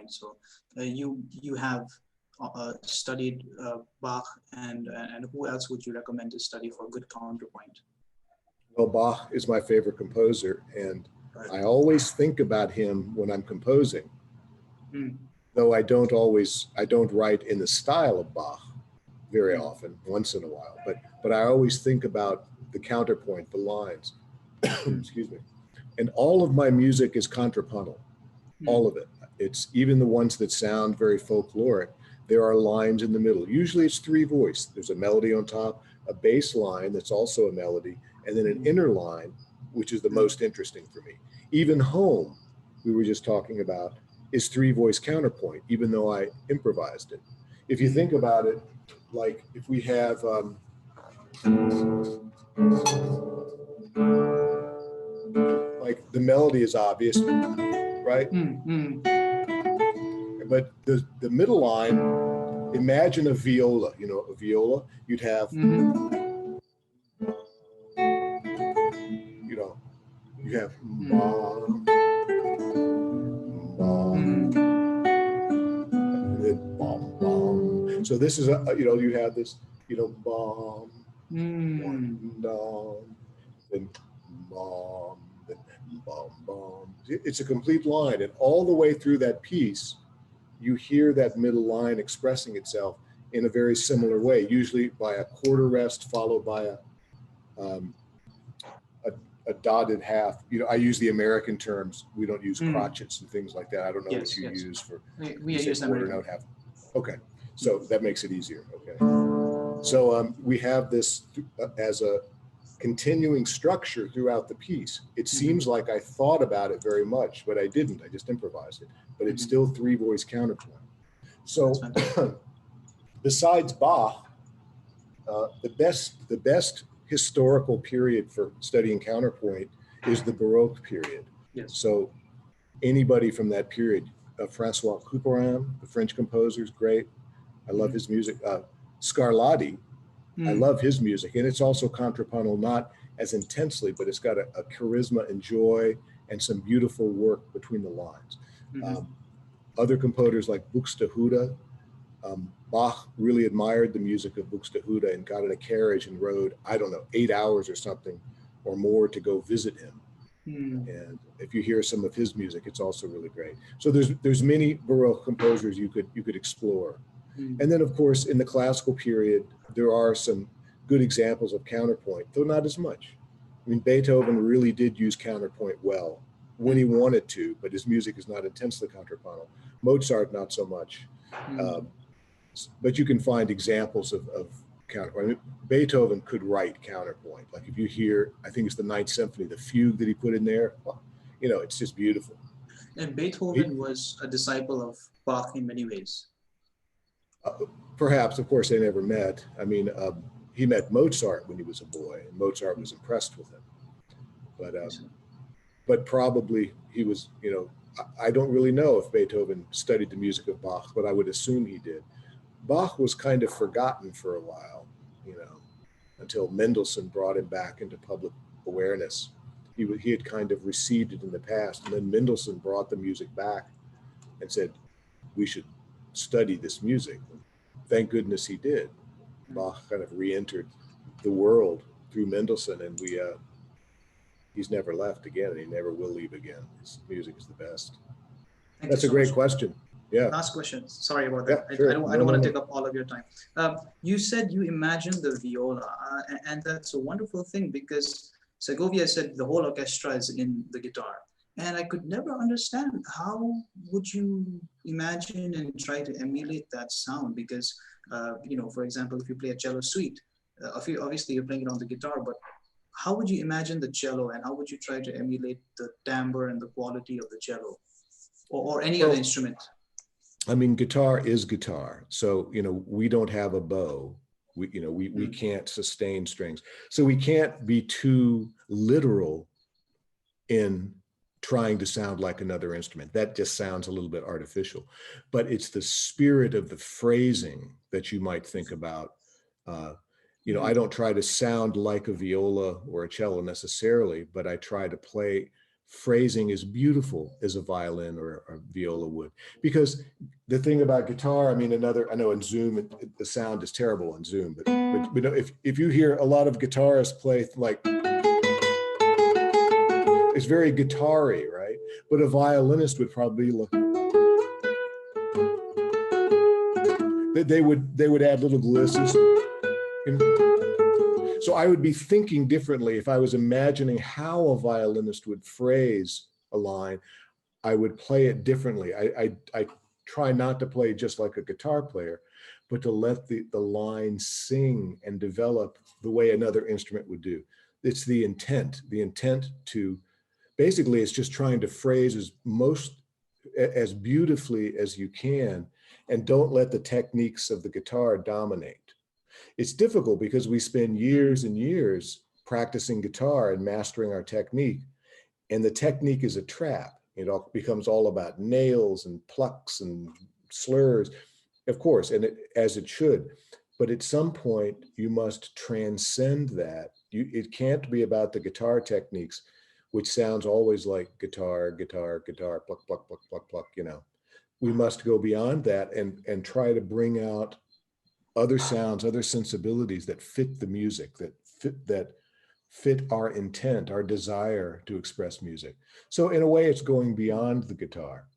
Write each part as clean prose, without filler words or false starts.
counterpoint. So you have studied Bach, and who else would you recommend to study for good counterpoint? Well, Bach is my favorite composer, and I always think about him when I'm composing. Though I don't write in the style of Bach very often, once in a while, but I always think about the counterpoint, the lines. Excuse me. And all of my music is contrapuntal, all of it. It's even the ones that sound very folkloric. There are lines in the middle. Usually it's three voice. There's a melody on top, a bass line that's also a melody, and then an inner line, which is the most interesting for me. Even Home, we were just talking about, is three voice counterpoint, even though I improvised it. If you think about it, like if we have, like the melody is obvious, right? But the middle line, imagine a viola, you know, a viola, you'd have, you know, you have bum, bum, and then bum, bum. So this is, you know, you have this, you know, bum, dum, then bum, then bum, bum. It's a complete line, and all the way through that piece, you hear that middle line expressing itself in a very similar way, usually by a quarter rest followed by a dotted half. You know, I use the American terms. We don't use crotchets and things like that. I don't know what you use for we use quarter note half. Okay, so that makes it easier. Okay, so we have this as a continuing structure throughout the piece. It seems like I thought about it very much, but I didn't. I just improvised it. But it's still three voice counterpoint. So besides Bach, the best historical period for studying counterpoint is the Baroque period. So anybody from that period, Francois Couperin, the French composer, is great. I love his music. Scarlatti, I love his music, and it's also contrapuntal, not as intensely, but it's got a charisma and joy and some beautiful work between the lines. Other composers like Buxtehude, Bach really admired the music of Buxtehude and got in a carriage and rode, I don't know, 8 hours or something or more to go visit him. And if you hear some of his music, it's also really great. So there's many Baroque composers you could explore. And then, of course, in the classical period, there are some good examples of counterpoint, though not as much. I mean, Beethoven really did use counterpoint well when he wanted to, but his music is not intensely contrapuntal. Mozart, not so much. But you can find examples of counterpoint. I mean, Beethoven could write counterpoint. Like if you hear, I think it's the Ninth Symphony, the fugue that he put in there, well, you know, it's just beautiful. And Beethoven was a disciple of Bach in many ways. Perhaps, of course, they never met. I mean, he met Mozart when he was a boy, and Mozart was impressed with him. But probably he was, you know, I don't really know if Beethoven studied the music of Bach, but I would assume he did. Bach was kind of forgotten for a while, you know, until Mendelssohn brought him back into public awareness. He had kind of receded in the past, and then Mendelssohn brought the music back and said, we should study this music. Thank goodness he did. Bach kind of re-entered the world through Mendelssohn, and he's never left again, and he never will leave again. His music is the best. That's a great question. Yeah. Last question. Sorry about that. Yeah, sure. I don't want to take up all of your time. You said you imagined the viola, and that's a wonderful thing because Segovia said the whole orchestra is in the guitar. And I could never understand how would you imagine and try to emulate that sound because, you know, for example, if you play a cello suite, obviously you're playing it on the guitar, but how would you imagine the cello and how would you try to emulate the timbre and the quality of the cello or any other instrument? I mean, guitar is guitar. So, you know, we don't have a bow. We can't sustain strings. So we can't be too literal in trying to sound like another instrument. That just sounds a little bit artificial, but it's the spirit of the phrasing that you might think about. You know, I don't try to sound like a viola or a cello necessarily, but I try to play phrasing as beautiful as a violin or a viola would. Because the thing about guitar, I mean, I know in Zoom, the sound is terrible on Zoom, but if you hear a lot of guitarists play like, it's very guitar-y, right? But a violinist would probably look, they would add little glisses. So I would be thinking differently if I was imagining how a violinist would phrase a line. I would play it differently. I try not to play just like a guitar player, but to let the line sing and develop the way another instrument would do. It's the intent to, basically it's just trying to phrase as beautifully as you can, and don't let the techniques of the guitar dominate. It's difficult because we spend years and years practicing guitar and mastering our technique, and the technique is a trap. It all becomes all about nails and plucks and slurs, of course, and as it should. But at some point, you must transcend that. It can't be about the guitar techniques, which sounds always like guitar, guitar, guitar, pluck, pluck, pluck, pluck, pluck, you know. We must go beyond that and try to bring out other sounds, other sensibilities that fit the music, that fit our intent, our desire to express music. So in a way, it's going beyond the guitar,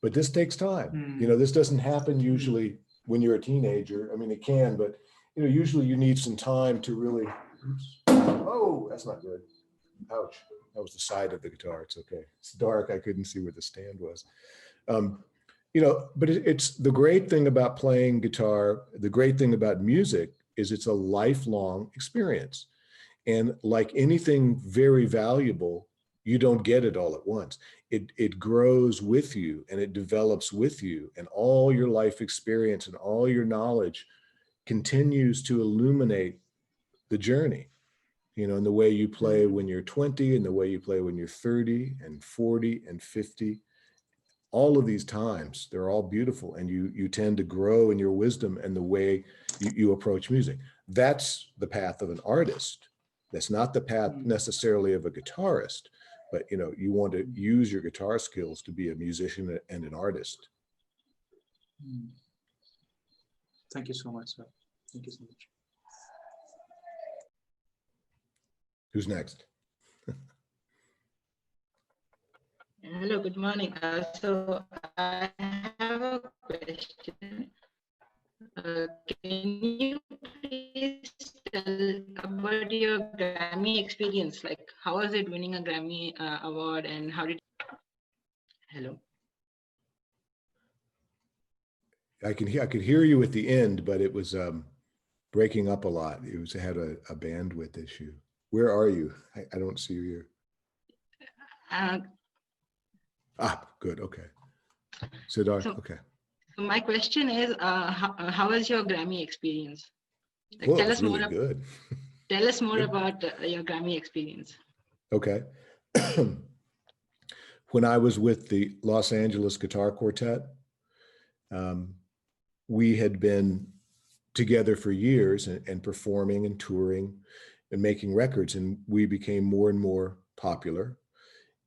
but this takes time. You know, this doesn't happen usually when you're a teenager. I mean, it can, but you know, usually you need some time to really, oops. Oh, that's not good. Ouch. That was the side of the guitar. It's okay. It's dark. I couldn't see where the stand was. You know, but it's the great thing about playing guitar, the great thing about music is it's a lifelong experience. And like anything very valuable, you don't get it all at once. It grows with you and it develops with you, and all your life experience and all your knowledge continues to illuminate the journey, you know, in the way you play when you're 20 and the way you play when you're 30 and 40 and 50. All of these times, they're all beautiful, and you tend to grow in your wisdom and the way you approach music. That's the path of an artist. That's not the path necessarily of a guitarist, but you know, you want to use your guitar skills to be a musician and an artist. Thank you so much, sir. Thank you so much. Who's next? Hello, good morning. So I have a question. Can you please tell about your Grammy experience? Like, how was it winning a Grammy award, and how did? Hello. I could hear you at the end, but it was breaking up a lot. It had a bandwidth issue. Where are you? I don't see you here. Good. Okay. Siddharth, okay. So my question is, how was your Grammy experience? Like, Well, tell it's us really more. Good. Tell us more about your Grammy experience. Okay. When I was with the Los Angeles Guitar Quartet, we had been together for years and performing and touring and making records, and we became more and more popular.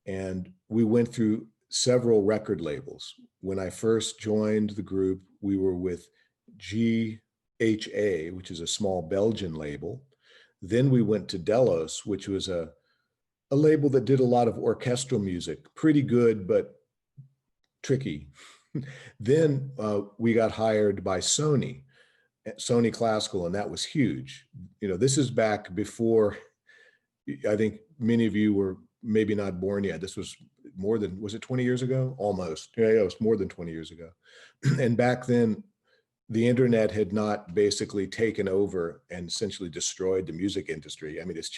And we went through several record labels. When I first joined the group, we were with GHA, which is a small Belgian label. Then we went to Delos, which was a label that did a lot of orchestral music, pretty good, but tricky. Then we got hired by Sony Classical, and that was huge. You know, this is back before, I think many of you were maybe not born yet. This was more than, was it 20 years ago? Almost. Yeah, it was more than 20 years ago. And back then, the internet had not basically taken over and essentially destroyed the music industry. I mean, it's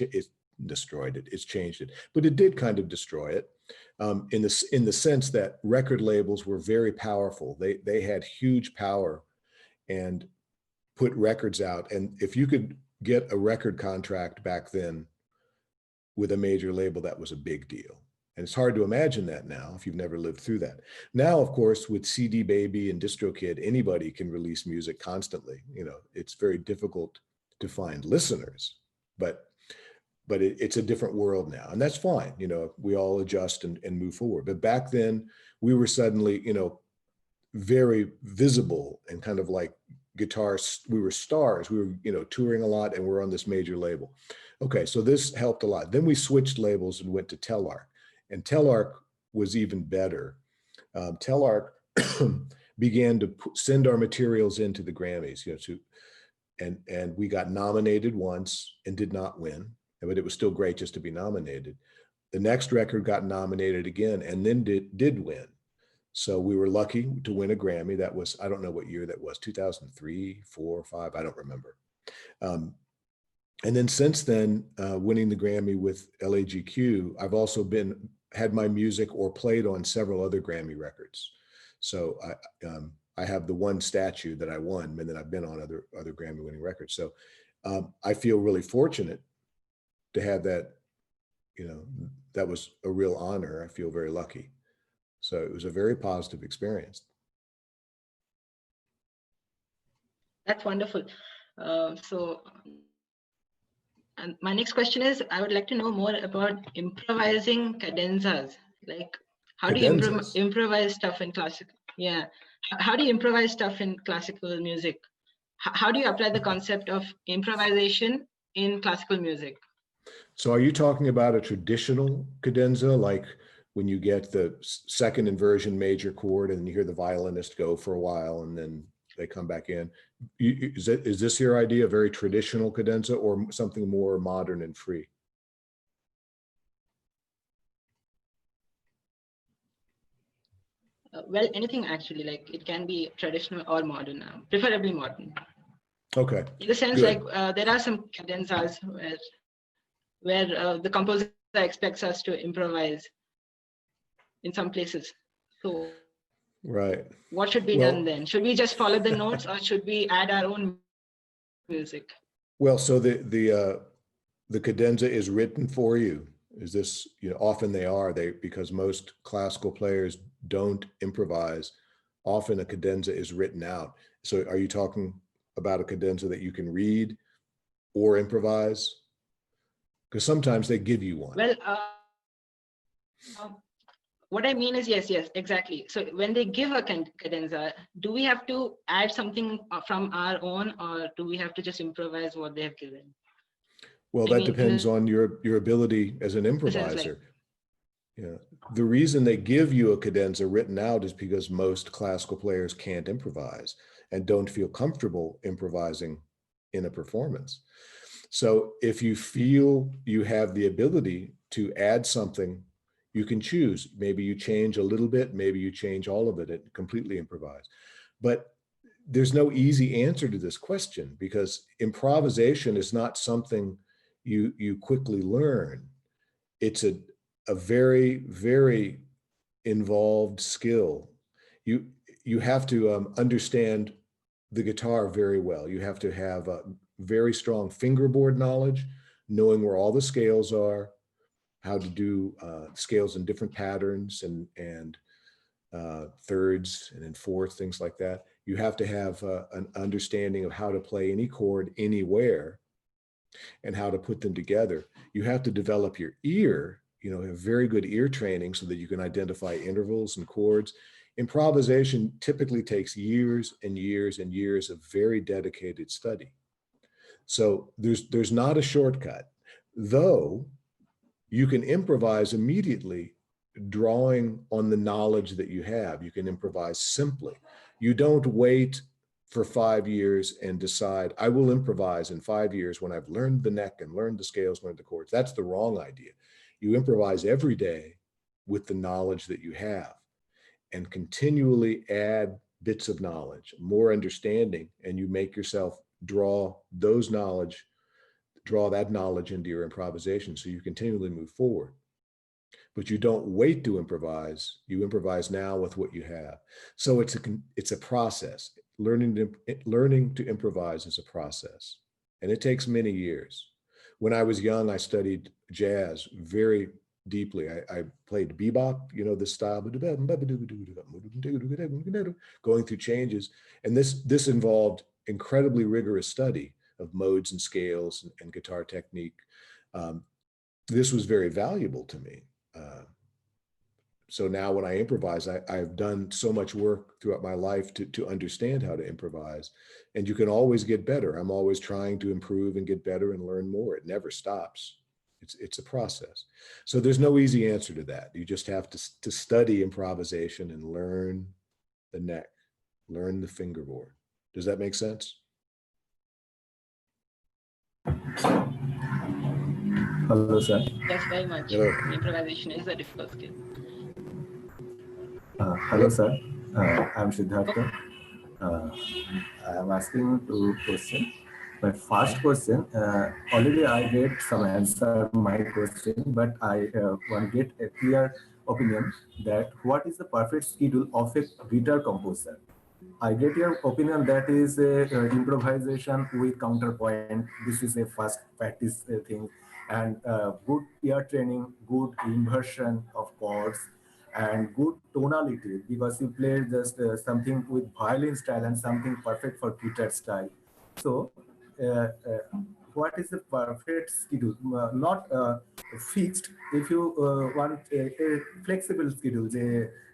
destroyed it, it's changed it, but it did kind of destroy it in the sense that record labels were very powerful. They had huge power and put records out. And if you could get a record contract back then with a major label, that was a big deal. And it's hard to imagine that now if you've never lived through that. Now, of course, with CD Baby and DistroKid, anybody can release music constantly. You know, it's very difficult to find listeners, but but it's a different world now, and that's fine. You know, we all adjust and move forward. But back then we were suddenly, you know, very visible and kind of like guitars. We were stars. We were, you know, touring a lot, and we're on this major label. Okay, so this helped a lot. Then we switched labels and went to Telarc, and Telarc was even better. Telarc began to send our materials into the Grammys, you know, and we got nominated once and did not win, but it was still great just to be nominated. The next record got nominated again and then did win. So we were lucky to win a Grammy. That was, I don't know what year that was, 2003, 4, 5, I don't remember. And then since then, winning the Grammy with LAGQ, I've also had my music or played on several other Grammy records. So I have the one statue that I won, and then I've been on other Grammy winning records. So I feel really fortunate to have that, you know, that was a real honor. I feel very lucky. So it was a very positive experience. That's wonderful. And my next question is, I would like to know more about improvising cadenzas. Like, how do you improvise stuff in classical? Yeah. How do you improvise stuff in classical music? How do you apply the concept of improvisation in classical music? So are you talking about a traditional cadenza, like when you get the second inversion major chord and you hear the violinist go for a while and then they come back in? Is this your idea, very traditional cadenza, or something more modern and free? Well, anything actually, like it can be traditional or modern, preferably modern. Okay. In the sense, good. Like there are some cadenzas where the composer expects us to improvise in some places. So, right. What should be done then? Should we just follow the notes, or should we add our own music? Well, so the cadenza is written for you. Is this, you know, often because most classical players don't improvise. Often a cadenza is written out. So are you talking about a cadenza that you can read or improvise? Because sometimes they give you one. Well, what I mean is, yes, exactly. So when they give a cadenza, do we have to add something from our own, or do we have to just improvise what they have given? Well, that depends on your ability as an improviser. Yeah. The reason they give you a cadenza written out is because most classical players can't improvise and don't feel comfortable improvising in a performance. So if you feel you have the ability to add something, you can choose. Maybe you change a little bit, maybe you change all of it and completely improvise. But there's no easy answer to this question, because improvisation is not something you quickly learn. It's a very, very involved skill. You have to understand the guitar very well. You have to have a very strong fingerboard knowledge, knowing where all the scales are, how to do scales in different patterns and thirds and in fourths, things like that. You have to have an understanding of how to play any chord anywhere and how to put them together. You have to develop your ear, you know, have very good ear training so that you can identify intervals and chords. Improvisation typically takes years and years and years of very dedicated study. So there's not a shortcut, though you can improvise immediately drawing on the knowledge that you have. You can improvise simply. You don't wait for 5 years and decide, I will improvise in 5 years when I've learned the neck and learned the scales, learned the chords. That's the wrong idea. You improvise every day with the knowledge that you have and continually add bits of knowledge, more understanding, and you make yourself draw that knowledge into your improvisation so you continually move forward. But you don't wait to improvise. You improvise now with what you have. So it's a process. Learning to improvise is a process, and it takes many years. When I was young, I studied jazz very deeply. I played bebop, you know, this style, going through changes. And this involved incredibly rigorous study of modes and scales and guitar technique. this was very valuable to me. So now when I improvise, I've done so much work throughout my life to understand how to improvise, and you can always get better. I'm always trying to improve and get better and learn more. It never stops. It's a process. So there's no easy answer to that. You just have to study improvisation and learn the neck, learn the fingerboard. Does that make sense? Hello, sir. Yes, very much. Hello. Improvisation is a difficult skill. Hello, sir. I'm Siddhartha. I am asking two questions. My first question, already I get some answer my question, but I want to get a clear opinion that what is the perfect schedule of a guitar composer? I get your opinion that is improvisation with counterpoint. This is a fast practice thing, and good ear training, good inversion of chords, and good tonality because you play just something with violin style and something perfect for guitar style. So, uh, uh, what is the perfect schedule? Not fixed. If you want a flexible schedule,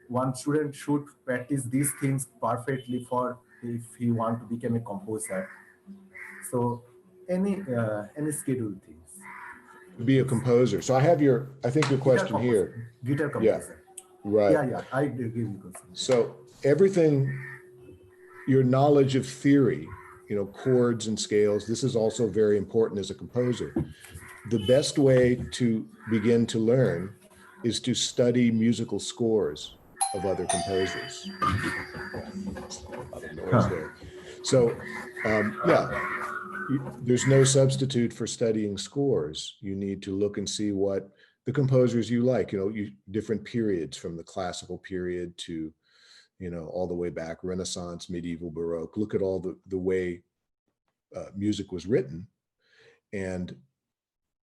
one student should practice these things perfectly for if he want to become a composer. So, any schedule things. Be a composer. So I think your question here. Guitar composer. Right. Yeah, I give you question. So everything, your knowledge of theory, chords and scales, this is also very important as a composer. The best way to begin to learn is to study musical scores of other composers. A lot of noise there. So, there's no substitute for studying scores. You need to look and see what the composers you like, different periods from the classical period to, all the way back, Renaissance, medieval, Baroque. Look at all the way music was written, and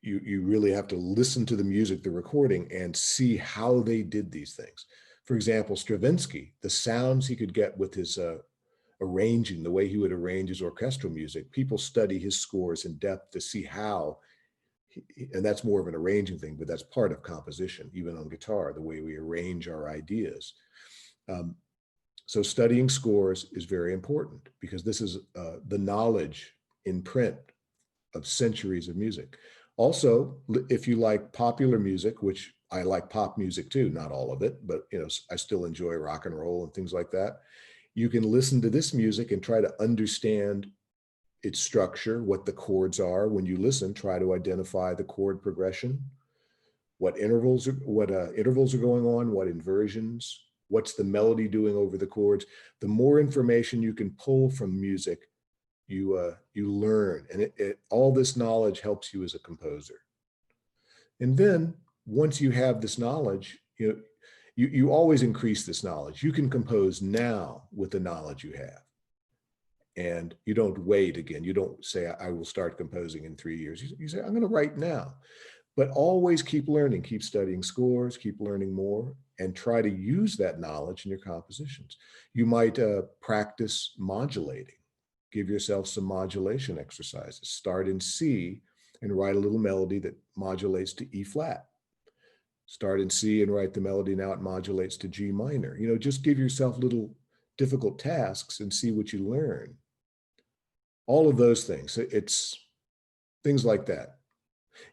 you really have to listen to the music, the recording, and see how they did these things. For example, Stravinsky, the sounds he could get with his arranging, the way he would arrange his orchestral music, people study his scores in depth to see how, and that's more of an arranging thing, but that's part of composition, even on guitar, the way we arrange our ideas. So studying scores is very important because this is the knowledge in print of centuries of music. Also, if you like popular music, which I like pop music too, not all of it, but I still enjoy rock and roll and things like that. You can listen to this music and try to understand its structure, what the chords are. When you listen, try to identify the chord progression, what intervals are going on, what inversions, what's the melody doing over the chords. The more information you can pull from music, you learn, and all this knowledge helps you as a composer. And then once you have this knowledge, you always increase this knowledge. You can compose now with the knowledge you have, and you don't wait again. You don't say, I will start composing in 3 years. You say, I'm going to write now. But always keep learning, keep studying scores, keep learning more, and try to use that knowledge in your compositions. You might practice modulating. Give yourself some modulation exercises. Start in C and write a little melody that modulates to E flat. Start in C and write the melody now it modulates to G minor. Just give yourself little difficult tasks and see what you learn. All of those things. It's things like that.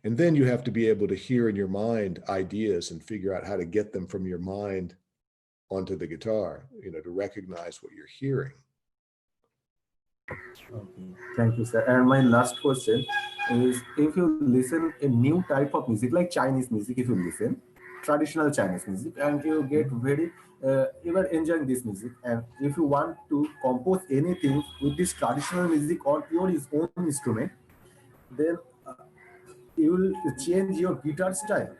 And then you have to be able to hear in your mind ideas and figure out how to get them from your mind onto the guitar, to recognize what you're hearing. Okay. Thank you, sir. And my last question is, if you listen a new type of music, like Chinese music, if you listen, traditional Chinese music, and you get very, you are enjoying this music, and if you want to compose anything with this traditional music on your own instrument, then you will change your guitar style,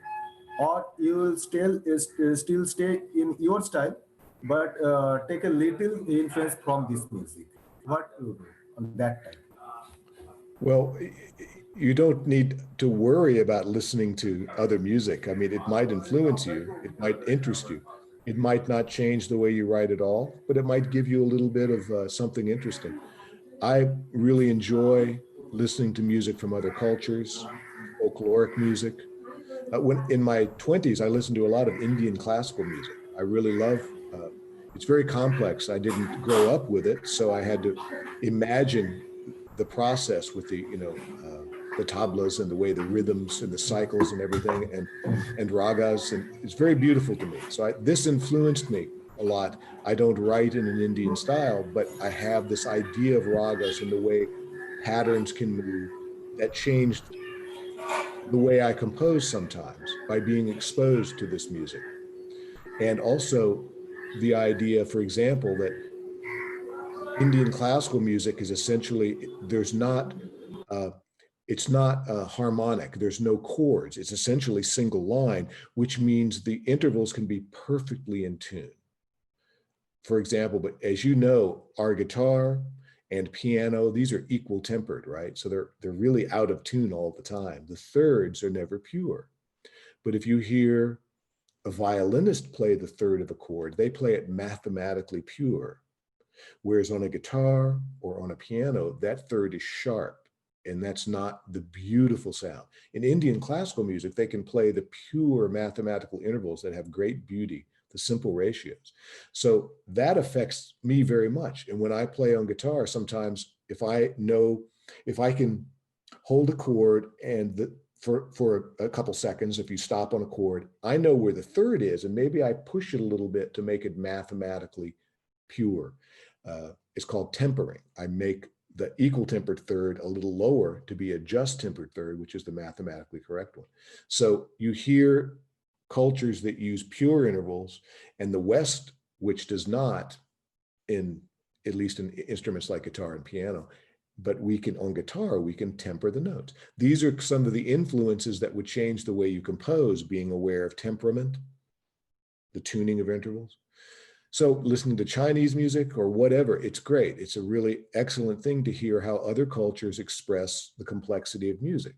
or you will still stay in your style, but take a little influence from this music. What you do on that time? Well, you don't need to worry about listening to other music. I mean, it might influence you, it might interest you. It might not change the way you write at all, but it might give you a little bit of something interesting. I really enjoy listening to music from other cultures, folkloric music. When in my 20s, I listened to a lot of Indian classical music. I really love. It's very complex. I didn't grow up with it, so I had to imagine the process with the tablas and the way the rhythms and the cycles and everything and ragas, and it's very beautiful to me. So this influenced me a lot. I don't write in an Indian style, but I have this idea of ragas and the way patterns can move that changed the way I compose sometimes by being exposed to this music. And also the idea, for example, that Indian classical music is essentially, it's not harmonic. There's no chords. It's essentially single line, which means the intervals can be perfectly in tune. For example, but as you know, our guitar and piano, these are equal tempered, right? So they're really out of tune all the time. The thirds are never pure. But if you hear a violinist play the third of a chord, they play it mathematically pure. Whereas on a guitar or on a piano, that third is sharp, and that's not the beautiful sound. In Indian classical music, they can play the pure mathematical intervals that have great beauty, the simple ratios. So that affects me very much. And when I play on guitar, sometimes if I can hold a chord and for a couple seconds, if you stop on a chord, I know where the third is, and maybe I push it a little bit to make it mathematically pure. It's called tempering. I make the equal tempered third a little lower to be a just tempered third, which is the mathematically correct one. So you hear cultures that use pure intervals, and the West, which does not, at least in instruments like guitar and piano, but on guitar, we can temper the notes. These are some of the influences that would change the way you compose, being aware of temperament, the tuning of intervals. So listening to Chinese music or whatever, it's great. It's a really excellent thing to hear how other cultures express the complexity of music.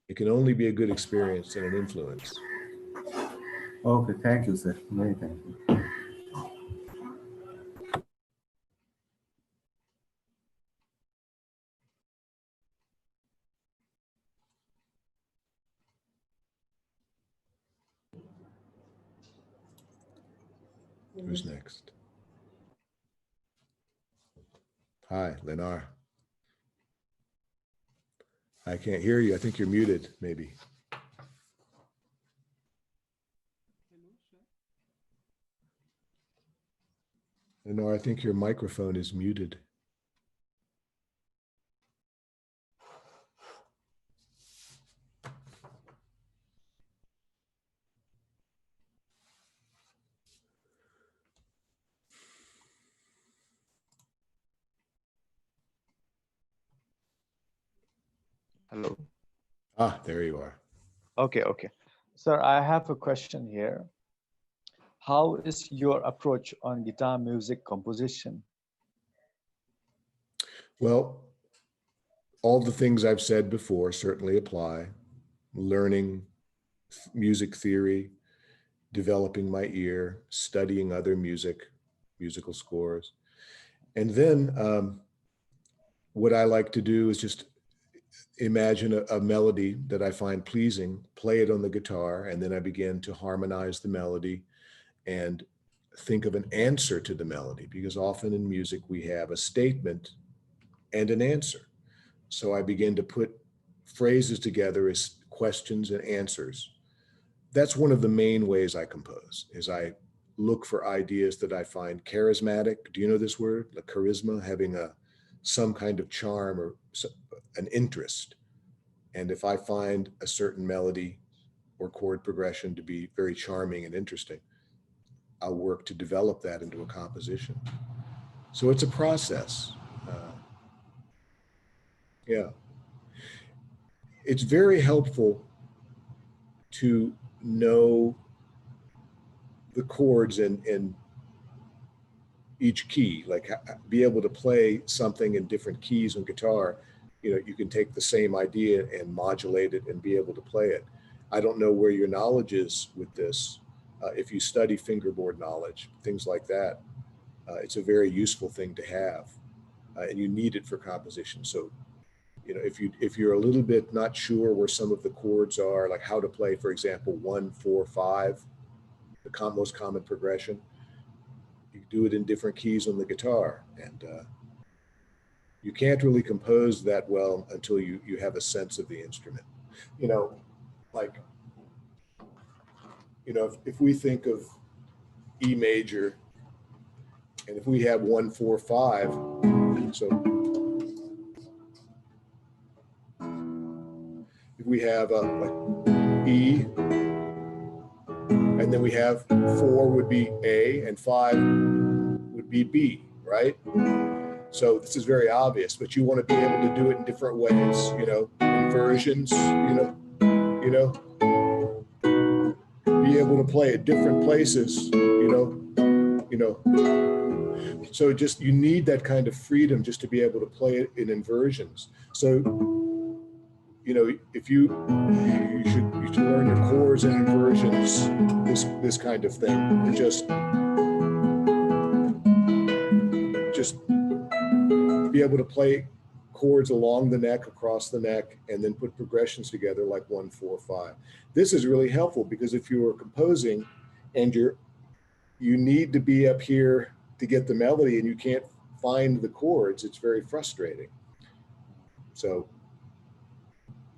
It can only be a good experience and an influence. Okay, thank you, sir. Many thank you. Who's next? Hi, Lenar. I can't hear you. I think you're muted, maybe. Lenar, I think your microphone is muted. Hello. Ah, there you are. Okay. Sir, I have a question here. How is your approach on guitar music composition? Well, all the things I've said before certainly apply. Learning music theory, developing my ear, studying other musical scores. And then what I like to do is just imagine a melody that I find pleasing, play it on the guitar, and then I begin to harmonize the melody and think of an answer to the melody, because often in music we have a statement and an answer. So I begin to put phrases together as questions and answers. That's one of the main ways I compose, is I look for ideas that I find charismatic. Do you know this word? Like charisma, having some kind of charm or an interest. And if I find a certain melody or chord progression to be very charming and interesting, I'll work to develop that into a composition. So it's a process. Yeah. It's very helpful to know the chords in each key, like be able to play something in different keys on guitar. You can take the same idea and modulate it and be able to play it. I don't know where your knowledge is with this. If you study fingerboard knowledge, things like that, it's a very useful thing to have, and you need it for composition. So You know, if you're a little bit not sure where some of the chords are, like how to play, for example, 1, 4, 5, the most common progression, you do it in different keys on the guitar, and you can't really compose that well until you have a sense of the instrument. You know, like, you know, if we think of E major, and if we have 1, 4, 5, so if we have like E, and then we have 4 would be A, and 5 would be B, right? So this is very obvious, but you want to be able to do it in different ways, you know, inversions, you know, be able to play at different places, you know. So just, you need that kind of freedom just to be able to play it in inversions. So, you know, if you should learn your chords and inversions, this kind of thing, just be able to play chords along the neck, across the neck, and then put progressions together like 1, 4, 5. This is really helpful because if you are composing and you need to be up here to get the melody and you can't find the chords, it's very frustrating. So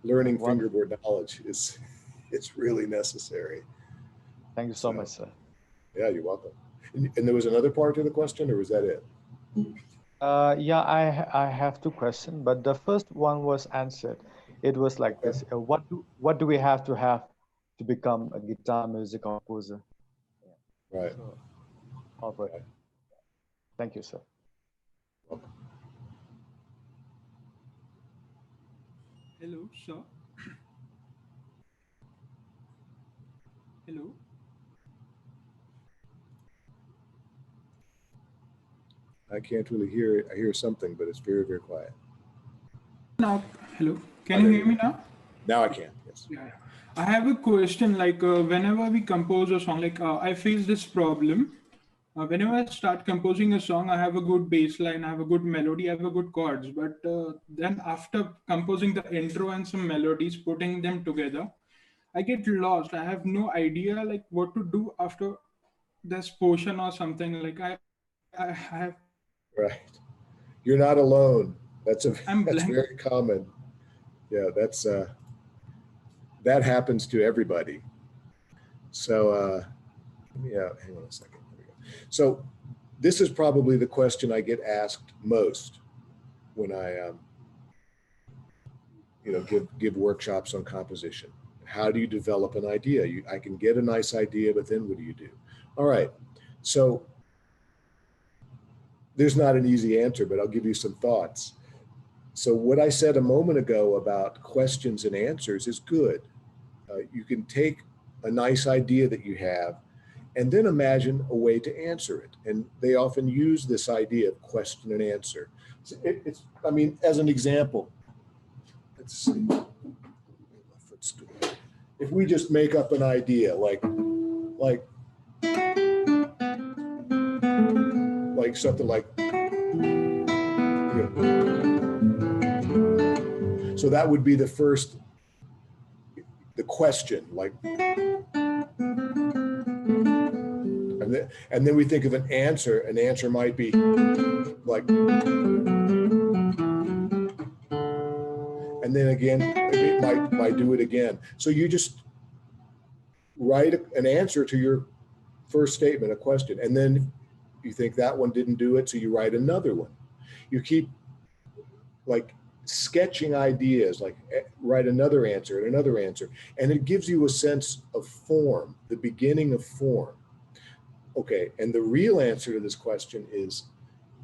learning fingerboard knowledge it's really necessary. Thank you so much, sir. Yeah, you're welcome. And there was another part to the question, or was that it? Yeah, I have two questions, but the first one was answered. It was like this: what do we have to become a guitar music composer? Right. So, all right. Thank you, sir. Welcome. Hello, sir. Hello. I can't really hear it. I hear something, but it's very, very quiet. Now, hello. Can you hear me now? Now I can. Yes. Yeah. I have a question. Like whenever we compose a song, like I face this problem. Whenever I start composing a song, I have a good bass line, I have a good melody, I have a good chords. But then after composing the intro and some melodies, putting them together, I get lost. I have no idea like what to do after this portion or something. Like I have. Right. You're not alone. That's I'm blank. very common. Yeah, that happens to everybody. So yeah, hang on a second. There we go. So this is probably the question I get asked most when I you know, give workshops on composition. How do you develop an idea? I can get a nice idea, but then what do you do? All right. So there's not an easy answer, but I'll give you some thoughts. So what I said a moment ago about questions and answers is good. You can take a nice idea that you have and then imagine a way to answer it. And they often use this idea of question and answer. I mean, as an example, let's see. If we just make up an idea, like something like, you know, so that would be the first, the question, like, and then we think of an answer. An answer might be like, and then again, it might do it again. So you just write an answer to your first statement, a question, and then you think that one didn't do it, so you write another one. You keep like sketching ideas, like write another answer and another answer, and it gives you a sense of form, the beginning of form. Okay, and the real answer to this question is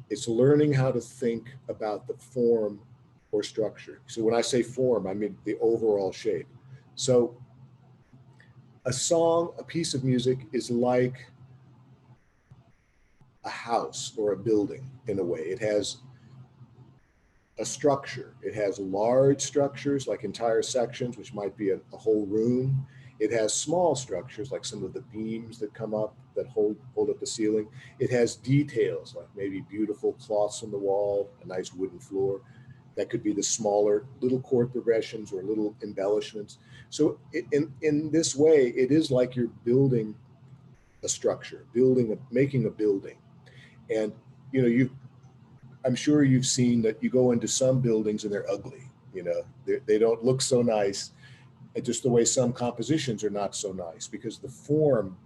it's learning how to think about the form or structure. So when I say form, I mean the overall shape. So a song, a piece of music is like a house or a building in a way. It has a structure. It has large structures like entire sections, which might be a whole room. It has small structures like some of the beams that come up that hold up the ceiling. It has details like maybe beautiful cloths on the wall, a nice wooden floor. That could be the smaller little chord progressions or little embellishments. So in this way, it is like you're building a structure, making a building. And, you know, I'm sure you've seen that you go into some buildings and they're ugly, you know, they don't look so nice. And just the way some compositions are not so nice because the form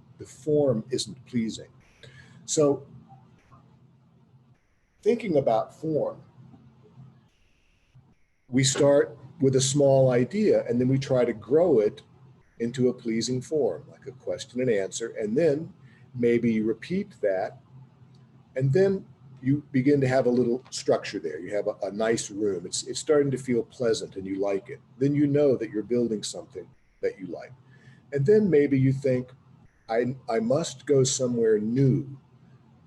isn't pleasing. So thinking about form, we start with a small idea and then we try to grow it into a pleasing form, like a question and answer. And then maybe you repeat that. And then you begin to have a little structure there. You have a nice room. It's starting to feel pleasant and you like it. Then you know that you're building something that you like. And then maybe you think, I must go somewhere new.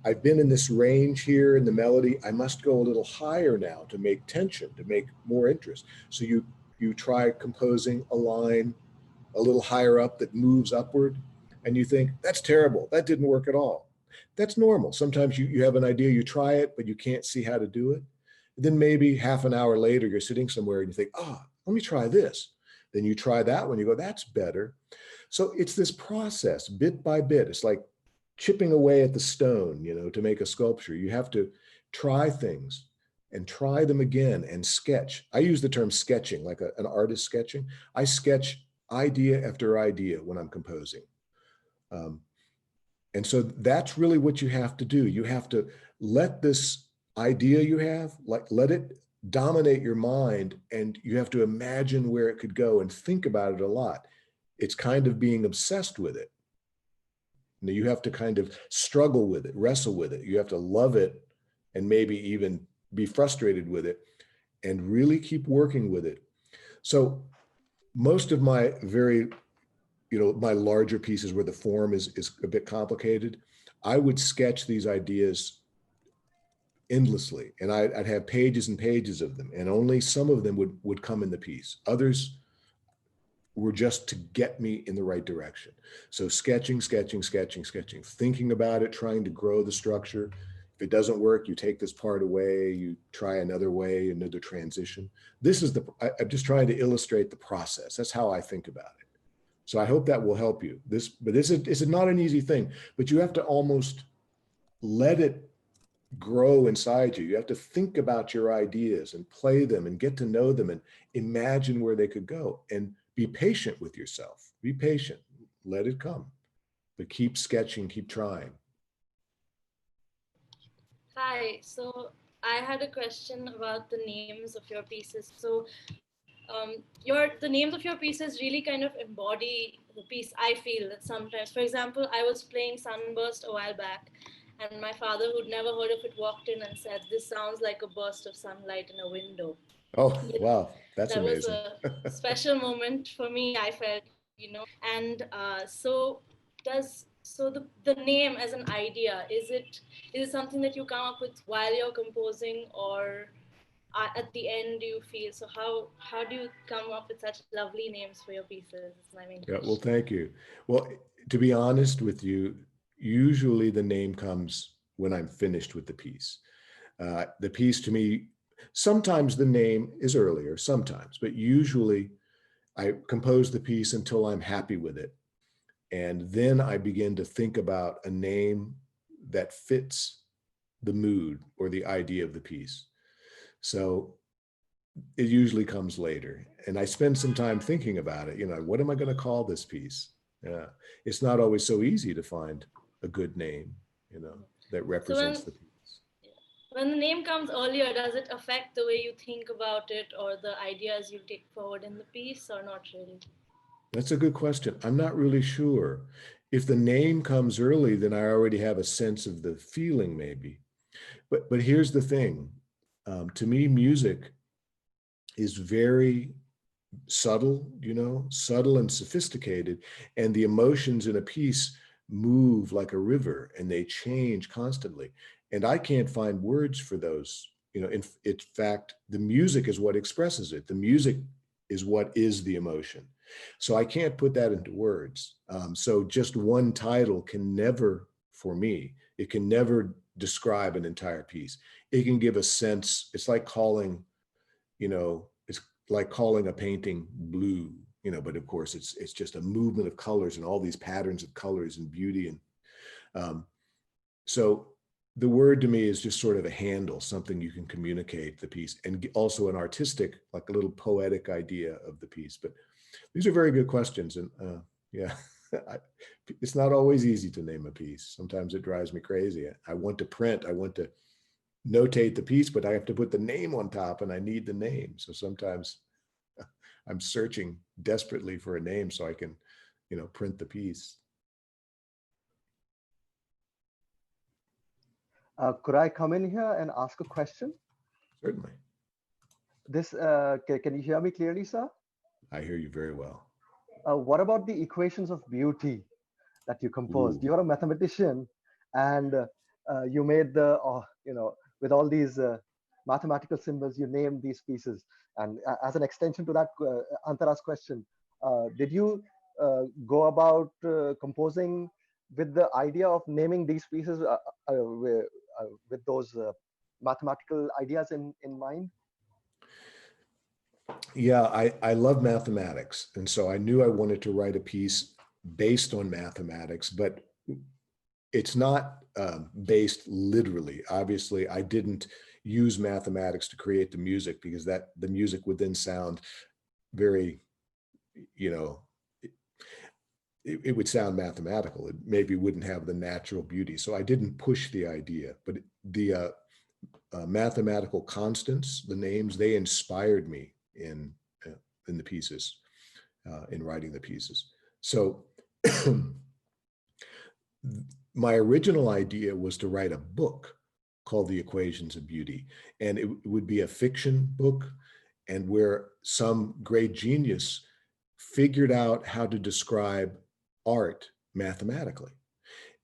I've been in this range here in the melody. I must go a little higher now to make tension, to make more interest. So you try composing a line a little higher up that moves upward, and you think, that's terrible. That didn't work at all. That's normal. Sometimes you have an idea, you try it, but you can't see how to do it. And then maybe half an hour later, you're sitting somewhere and you think, oh, let me try this. Then you try that one, you go, that's better. So it's this process, bit by bit. It's like chipping away at the stone, you know, to make a sculpture. You have to try things and try them again and sketch. I use the term sketching, like an artist sketching. I sketch idea after idea when I'm composing. And so that's really what you have to do. You have to let this idea you have, like let it dominate your mind, and you have to imagine where it could go and think about it a lot. It's kind of being obsessed with it. You know, you have to kind of struggle with it, wrestle with it. You have to love it and maybe even be frustrated with it and really keep working with it. So most of my my larger pieces where the form is a bit complicated, I would sketch these ideas endlessly, and I'd have pages and pages of them, and only some of them would come in the piece. Others were just to get me in the right direction. So sketching, thinking about it, trying to grow the structure. If it doesn't work, you take this part away, you try another way, another transition. I'm just trying to illustrate the process. That's how I think about it. So I hope that will help you. This is not an easy thing, but you have to almost let it grow inside you. You have to think about your ideas and play them and get to know them and imagine where they could go, and be patient with yourself. Be patient, let it come, but keep sketching, keep trying. Hi, so I had a question about the names of your pieces. So the names of your pieces really kind of embody the piece. I feel that sometimes, for example, I was playing Sunburst a while back, and my father, who'd never heard of it, walked in and said, "This sounds like a burst of sunlight in a window." Oh, wow, that's that amazing. was a special moment for me, I felt, and the name as an idea, is it something that you come up with while you're composing, or at the end do you feel? So how do you come up with such lovely names for your pieces? Is my main question. Well, thank you. Well, to be honest with you, usually the name comes when I'm finished with the piece. The piece to me, sometimes the name is earlier, sometimes, but usually I compose the piece until I'm happy with it. And then I begin to think about a name that fits the mood or the idea of the piece. So it usually comes later. And I spend some time thinking about it. What am I going to call this piece? It's not always so easy to find a good name, that represents the piece. When the name comes earlier, does it affect the way you think about it or the ideas you take forward in the piece, or not really? That's a good question. I'm not really sure. If the name comes early, then I already have a sense of the feeling maybe. But here's the thing. To me, music is very subtle, subtle and sophisticated. And the emotions in a piece move like a river, and they change constantly. And I can't find words for those. In fact, the music is what expresses it. The music is what is the emotion. So I can't put that into words. So just one title can never, for me, it can never describe an entire piece. It can give a sense. It's like calling, you know, it's like calling a painting blue, you know, but of course it's just a movement of colors and all these patterns of colors and beauty. And so the word to me is just sort of a handle, something you can communicate the piece, and also an artistic, like a little poetic idea of the piece. But these are very good questions. And yeah, it's not always easy to name a piece. Sometimes it drives me crazy. I want to print, I want to notate the piece, but I have to put the name on top and I need the name. So sometimes I'm searching desperately for a name so I can, you know, print the piece. Could I come in here and ask a question? Certainly. This, can you hear me clearly, sir? I hear you very well. What about the equations of beauty that you composed? Ooh. You're a mathematician, and you made the, you know, with all these mathematical symbols, you named these pieces. And as an extension to that, Antara's question, did you go about composing with the idea of naming these pieces with those mathematical ideas in mind? Yeah, I love mathematics. And so I knew I wanted to write a piece based on mathematics, but it's not based literally. Obviously, I didn't use mathematics to create the music, because the music would then sound very, you know, it would sound mathematical. It maybe wouldn't have the natural beauty. So I didn't push the idea, but the mathematical constants, the names, they inspired me in the pieces, in writing the pieces. So my original idea was to write a book called The Equations of Beauty, and it would be a fiction book, and where some great genius figured out how to describe art mathematically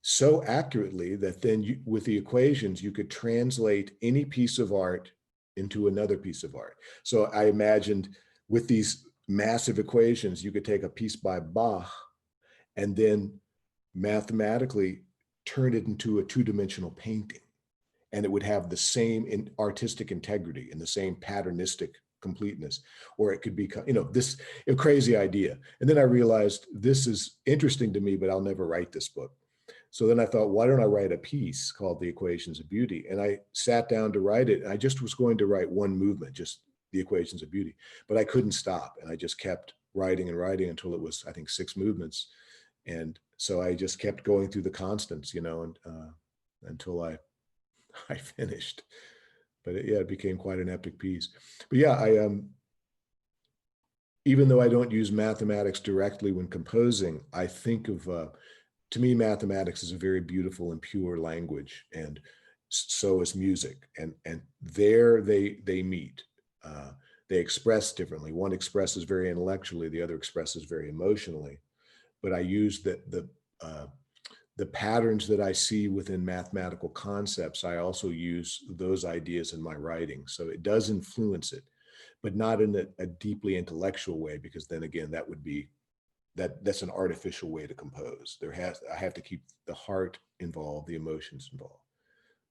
so accurately that then with the equations, you could translate any piece of art into another piece of art. So I imagined with these massive equations, you could take a piece by Bach and then mathematically turn it into a two-dimensional painting. And it would have the same artistic integrity and the same patternistic completeness. Or it could be, you know, this a crazy idea. And then I realized this is interesting to me, but I'll never write this book. So then I thought, why don't I write a piece called The Equations of Beauty? And I sat down to write it. And I just was going to write one movement, just The Equations of Beauty, but I couldn't stop. And I just kept writing and writing until it was, I think, 6 movements. And so I just kept going through the constants, you know, and until I finished. But it became quite an epic piece. But yeah, even though I don't use mathematics directly when composing, I think of, to me, mathematics is a very beautiful and pure language, and so is music. And there they meet. They express differently. One expresses very intellectually, the other expresses very emotionally. But I use the patterns that I see within mathematical concepts. I also use those ideas in my writing. So it does influence it, but not in a deeply intellectual way, because then again, that would be, that's an artificial way to compose. I have to keep the heart involved, the emotions involved.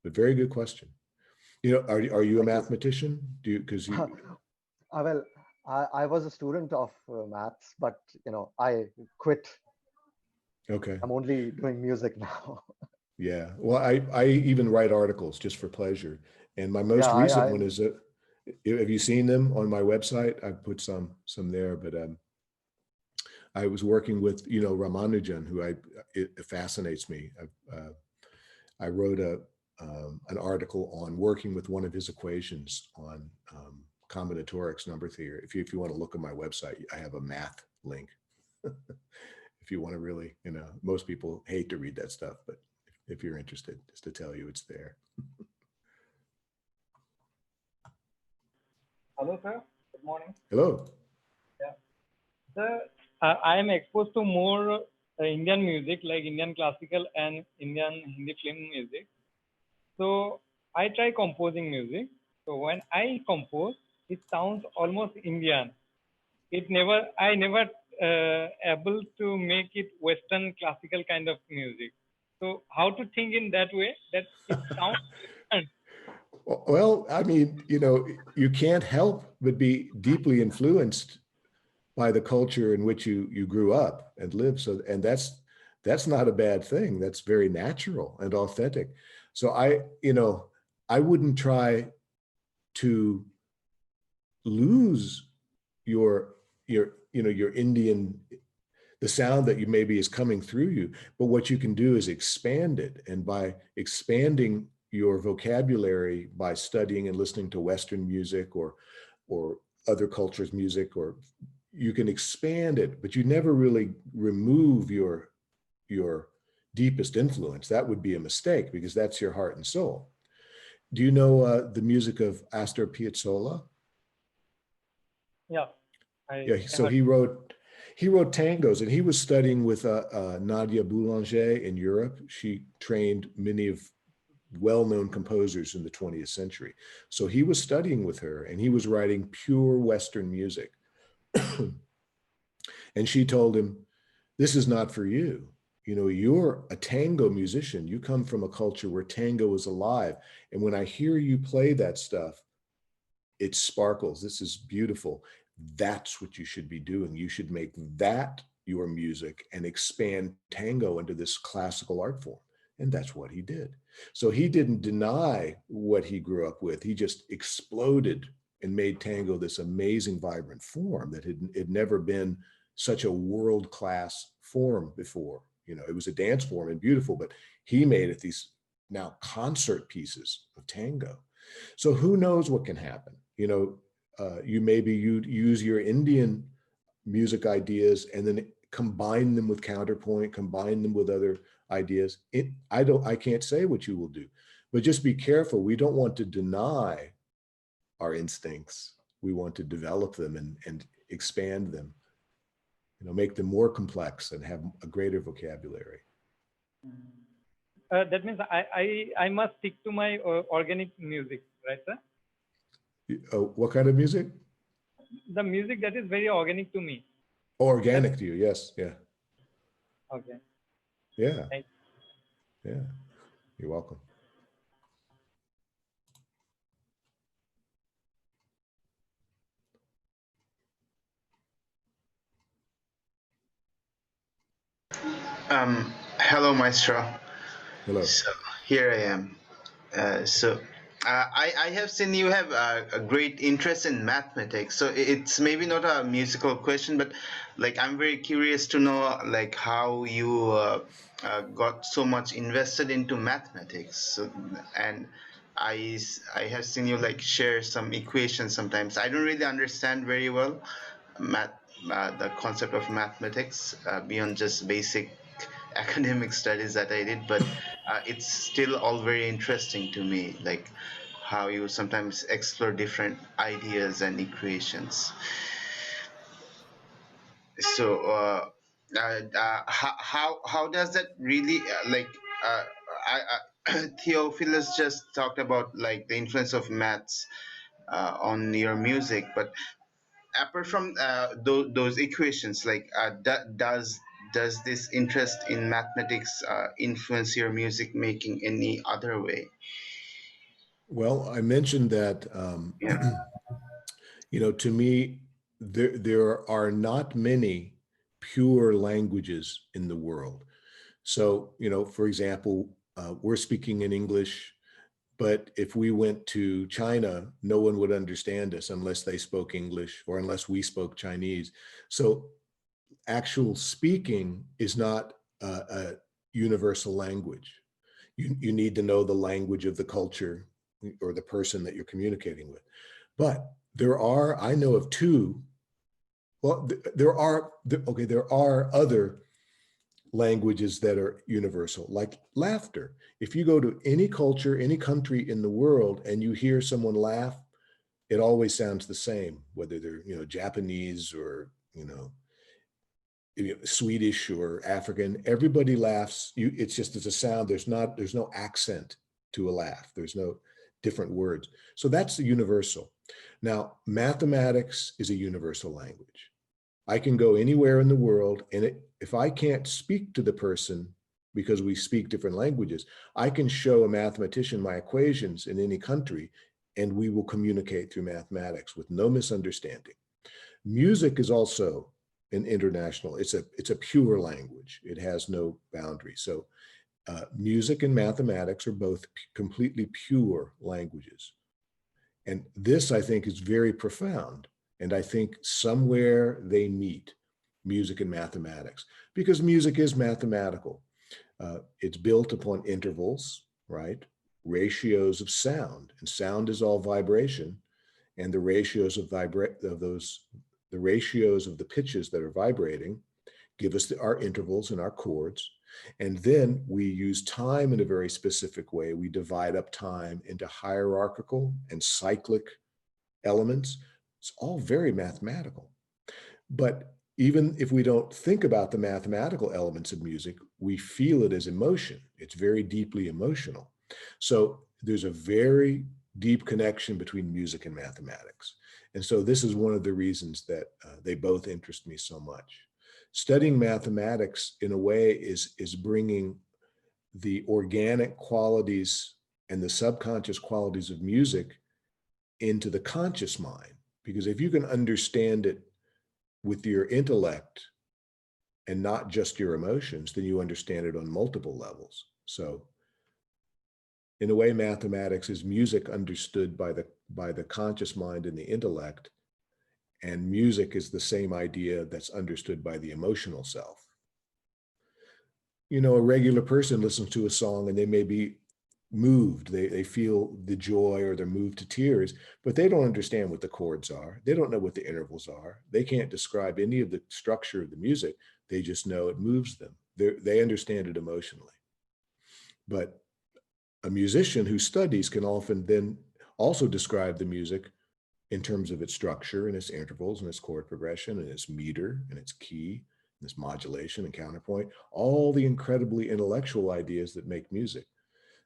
But very good question. You know, are you a mathematician? Because you. Well, I was a student of maths, but you know, I quit. Okay. I'm only doing music now. Yeah. Well, I even write articles just for pleasure. And my most recent one is have you seen them on my website? I've put some there, but I was working with, you know, Ramanujan, who it fascinates me. I wrote an article on working with one of his equations on combinatorics, number theory. If you want to look at my website, I have a math link. If you want to really, you know, most people hate to read that stuff, but if you're interested, just to tell you, it's there. Hello, sir. Good morning. Hello. Yeah. Sir, I am exposed to more Indian music, like Indian classical and Indian Hindi film music. So I try composing music. So when I compose, it sounds almost Indian. I never able to make it Western classical kind of music. So how to think in that way that it sounds different? Well, I mean, you can't help but be deeply influenced by the culture in which you grew up and lived. So, and that's not a bad thing. That's very natural and authentic. So I wouldn't try to lose your your Indian, the sound that you maybe is coming through you, but what you can do is expand it. And by expanding your vocabulary by studying and listening to Western music or other cultures' music, or you can expand it, but you never really remove your deepest influence. That would be a mistake because that's your heart and soul. Do you know the music of Astor Piazzolla? Yeah. Yeah, so he wrote tangos, and he was studying with Nadia Boulanger in Europe. She trained many of well-known composers in the 20th century. So he was studying with her, and he was writing pure Western music. And she told him, this is not for you. You're a tango musician. You come from a culture where tango is alive. And when I hear you play that stuff, it sparkles. This is beautiful. That's what you should be doing. You should make that your music and expand tango into this classical art form. And that's what he did. So he didn't deny what he grew up with. He just exploded and made tango this amazing, vibrant form that had never been such a world-class form before. It was a dance form and beautiful, but he made it these now concert pieces of tango. So who knows what can happen? You use your Indian music ideas and then combine them with counterpoint, combine them with other ideas. I can't say what you will do, but just be careful. We don't want to deny our instincts. We want to develop them and expand them, make them more complex and have a greater vocabulary. That means I must stick to my organic music, right, sir? What kind of music? The music that is very organic to me. Organic to you, yes, yeah. Okay. Yeah. Thanks. Yeah. You're welcome. Hello, Maestro. Hello. So here I am. I have seen you have a great interest in mathematics. So it's maybe not a musical question, but like I'm very curious to know like how you got so much invested into mathematics. So, and I have seen you like share some equations sometimes. I don't really understand very well the concept of mathematics beyond just basic academic studies that I did, but it's still all very interesting to me, like how you sometimes explore different ideas and equations. So how does that really Theophilus just talked about like the influence of maths on your music, but apart from those equations, like does this interest in mathematics influence your music making any other way? Well, I mentioned that, to me, there are not many pure languages in the world. So, for example, we're speaking in English, but if we went to China, no one would understand us unless they spoke English or unless we spoke Chinese. So actual speaking is not a universal language. You need to know the language of the culture or the person that you're communicating with. But I know of two, well, there are other languages that are universal, like laughter. If you go to any culture, any country in the world, and you hear someone laugh, it always sounds the same, whether they're, Japanese or, Swedish or African. Everybody laughs. It's a sound. There's no accent to a laugh. There's no different words. So that's the universal. Now, mathematics is a universal language. I can go anywhere in the world, and if I can't speak to the person, because we speak different languages. I can show a mathematician my equations in any country, and we will communicate through mathematics with no misunderstanding. Music is also an international, it's a pure language. It has no boundary. So music and mathematics are both completely pure languages. And this, I think, is very profound. And I think somewhere they meet, music and mathematics, because music is mathematical. It's built upon intervals, right? Ratios of sound, and sound is all vibration. And the ratios of the ratios of the pitches that are vibrating give us our intervals and our chords. And then we use time in a very specific way. We divide up time into hierarchical and cyclic elements. It's all very mathematical. But even if we don't think about the mathematical elements of music, we feel it as emotion. It's very deeply emotional. So there's a very deep connection between music and mathematics. And so this is one of the reasons that they both interest me so much. Studying mathematics in a way is bringing the organic qualities and the subconscious qualities of music into the conscious mind. Because if you can understand it with your intellect and not just your emotions, then you understand it on multiple levels. So in a way, mathematics is music understood by the conscious mind and the intellect, and music is the same idea that's understood by the emotional self. You know, a regular person listens to a song and they may be moved, they feel the joy, or they're moved to tears, but they don't understand what the chords are. They don't know what the intervals are. They can't describe any of the structure of the music. They just know it moves them. They understand it emotionally. But a musician who studies can often then also describe the music in terms of its structure and its intervals and its chord progression and its meter and its key and its modulation and counterpoint, all the incredibly intellectual ideas that make music.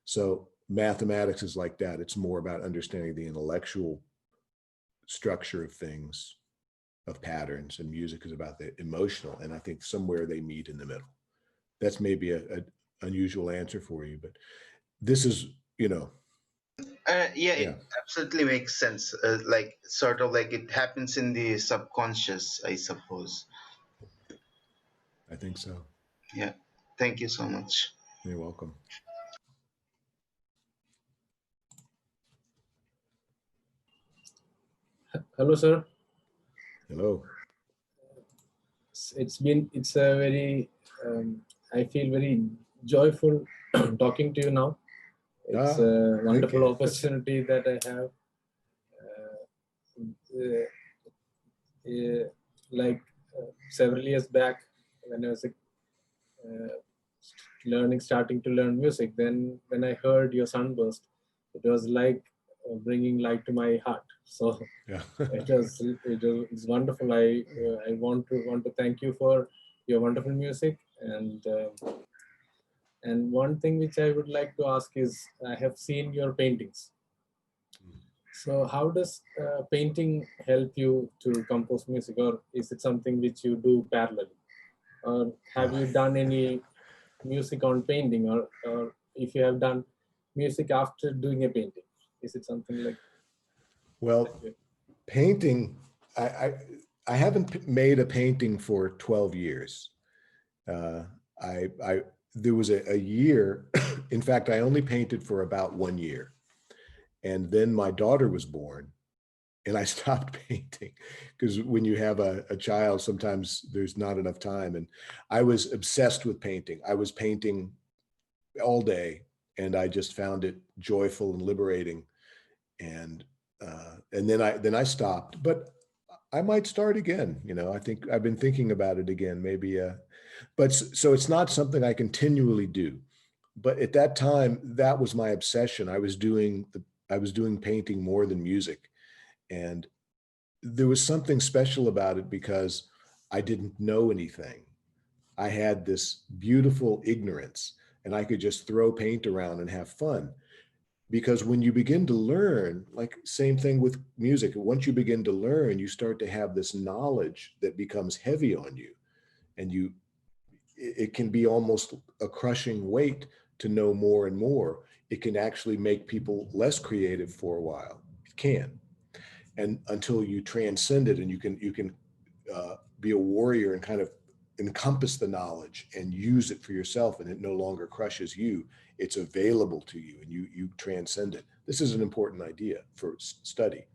So mathematics is like that. It's more about understanding the intellectual structure of things, of patterns, and music is about the emotional. And I think somewhere they meet in the middle. That's maybe an unusual answer for you, but this is, you know. Yeah, it absolutely makes sense. Like sort of like it happens in the subconscious, I suppose. I think so. Yeah. Thank you so much. You're welcome. Hello, sir. Hello. It's a very, I feel very joyful talking to you now. It's a wonderful opportunity that I have. Like several years back, when I was starting to learn music, then when I heard your Sunburst, it was like bringing light to my heart. So yeah. it's wonderful. I want to thank you for your wonderful music, and one thing which I would like to ask is, I have seen your paintings. So how does painting help you to compose music, or is it something which you do parallelly? Or have you done any music on painting, or if you have done music after doing a painting, is it something like? Well, painting, I haven't made a painting for 12 years. There was a year, in fact, I only painted for about 1 year. And then my daughter was born and I stopped painting, because when you have a child, sometimes there's not enough time. And I was obsessed with painting. I was painting all day and I just found it joyful and liberating. And then I stopped, but I might start again. You know, I think I've been thinking about it again, maybe, but so it's not something I continually do. But at that time, that was my obsession. I was doing painting more than music. And there was something special about it because I didn't know anything. I had this beautiful ignorance and I could just throw paint around and have fun. Because when you begin to learn, like same thing with music, once you begin to learn, you start to have this knowledge that becomes heavy on you. And it can be almost a crushing weight to know more and more. It can actually make people less creative for a while. It can, and until you transcend it, and you can be a warrior and kind of encompass the knowledge and use it for yourself, and it no longer crushes you. It's available to you, and you transcend it. This is an important idea for study.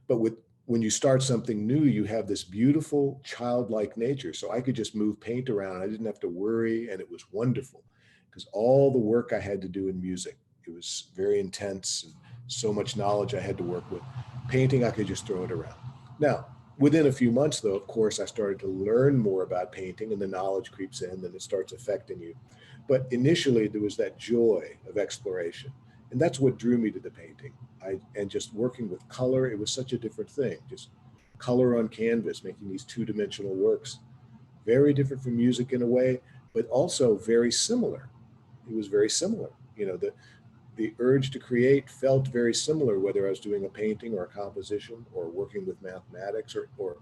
But when you start something new, you have this beautiful childlike nature. So I could just move paint around. I didn't have to worry, and it was wonderful because all the work I had to do in music, it was very intense and so much knowledge I had to work with. Painting, I could just throw it around. Now, within a few months, though, of course, I started to learn more about painting, and the knowledge creeps in, and it starts affecting you. But initially, there was that joy of exploration, and that's what drew me to the painting. And just working with color, it was such a different thing. Just color on canvas, making these two-dimensional works, very different from music in a way, but also very similar. It was very similar. You know, the urge to create felt very similar, whether I was doing a painting or a composition or working with mathematics or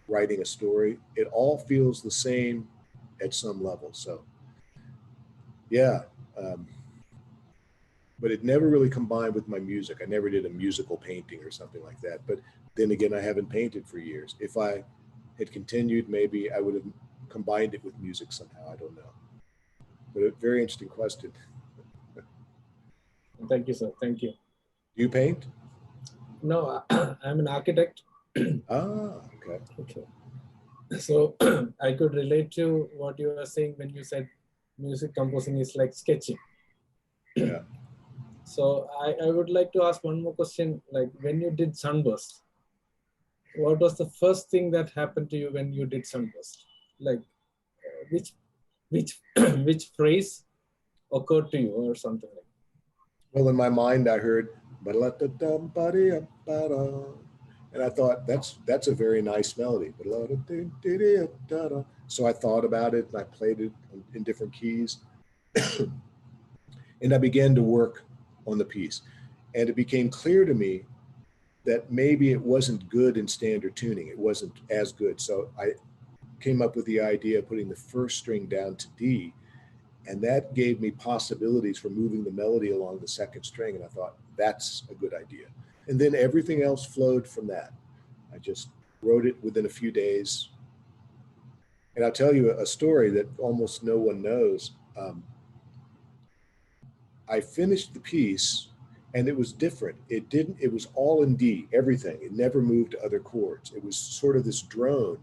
writing a story. It all feels the same at some level. So, yeah. But it never really combined with my music. I never did a musical painting or something like that. But then again, I haven't painted for years. If I had continued, maybe I would have combined it with music somehow. I don't know. But a very interesting question. Thank you, sir. Thank you. Do you paint? No, I'm an architect. Okay. Okay. So I could relate to what you were saying when you said music composing is like sketching. Yeah. So I would like to ask one more question. Like when you did Sunburst, what was the first thing that happened to you when you did Sunburst? Like which which phrase occurred to you or something like that? Well, in my mind, I heard, and I thought that's a very nice melody. So I thought about it, and I played it in different keys, and I began to work on the piece. And it became clear to me that maybe it wasn't good in standard tuning. It wasn't as good. So I came up with the idea of putting the first string down to D, and that gave me possibilities for moving the melody along the second string. And I thought, that's a good idea. And then everything else flowed from that. I just wrote it within a few days. And I'll tell you a story that almost no one knows. I finished the piece and it was different. It was all in D, everything. It never moved to other chords. It was sort of this drone.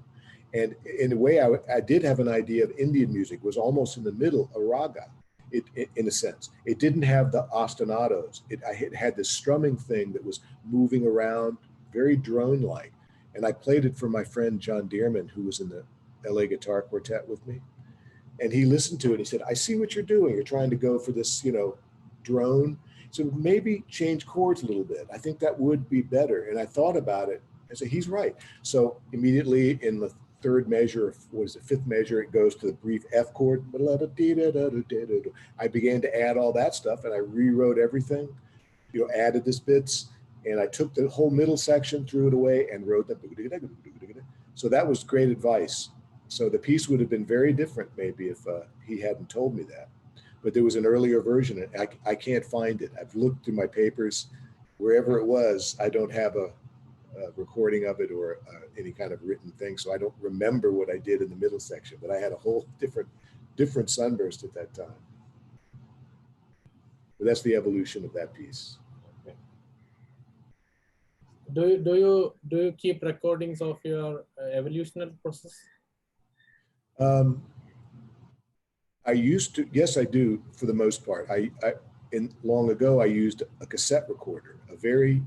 And in a way, I did have an idea of Indian music, was almost in the middle, a raga, in a sense. It didn't have the ostinatos. It had this strumming thing that was moving around, very drone-like. And I played it for my friend John Dearman, who was in the LA Guitar Quartet with me. And he listened to it. He said, I see what you're doing. You're trying to go for this, drone. So maybe change chords a little bit. I think that would be better. And I thought about it. I said, he's right. So immediately in the third measure, fifth measure, it goes to the brief F chord. I began to add all that stuff and I rewrote everything, added this bits, and I took the whole middle section, threw it away, and wrote that. So that was great advice. So the piece would have been very different maybe if he hadn't told me that. But there was an earlier version, and I can't find it. I've looked through my papers, wherever it was. I don't have a recording of it or any kind of written thing, so I don't remember what I did in the middle section. But I had a whole different Sunburst at that time. But that's the evolution of that piece. Okay. Do you keep recordings of your evolutionary process? I used to, yes, I do for the most part. Long ago, I used a cassette recorder, a very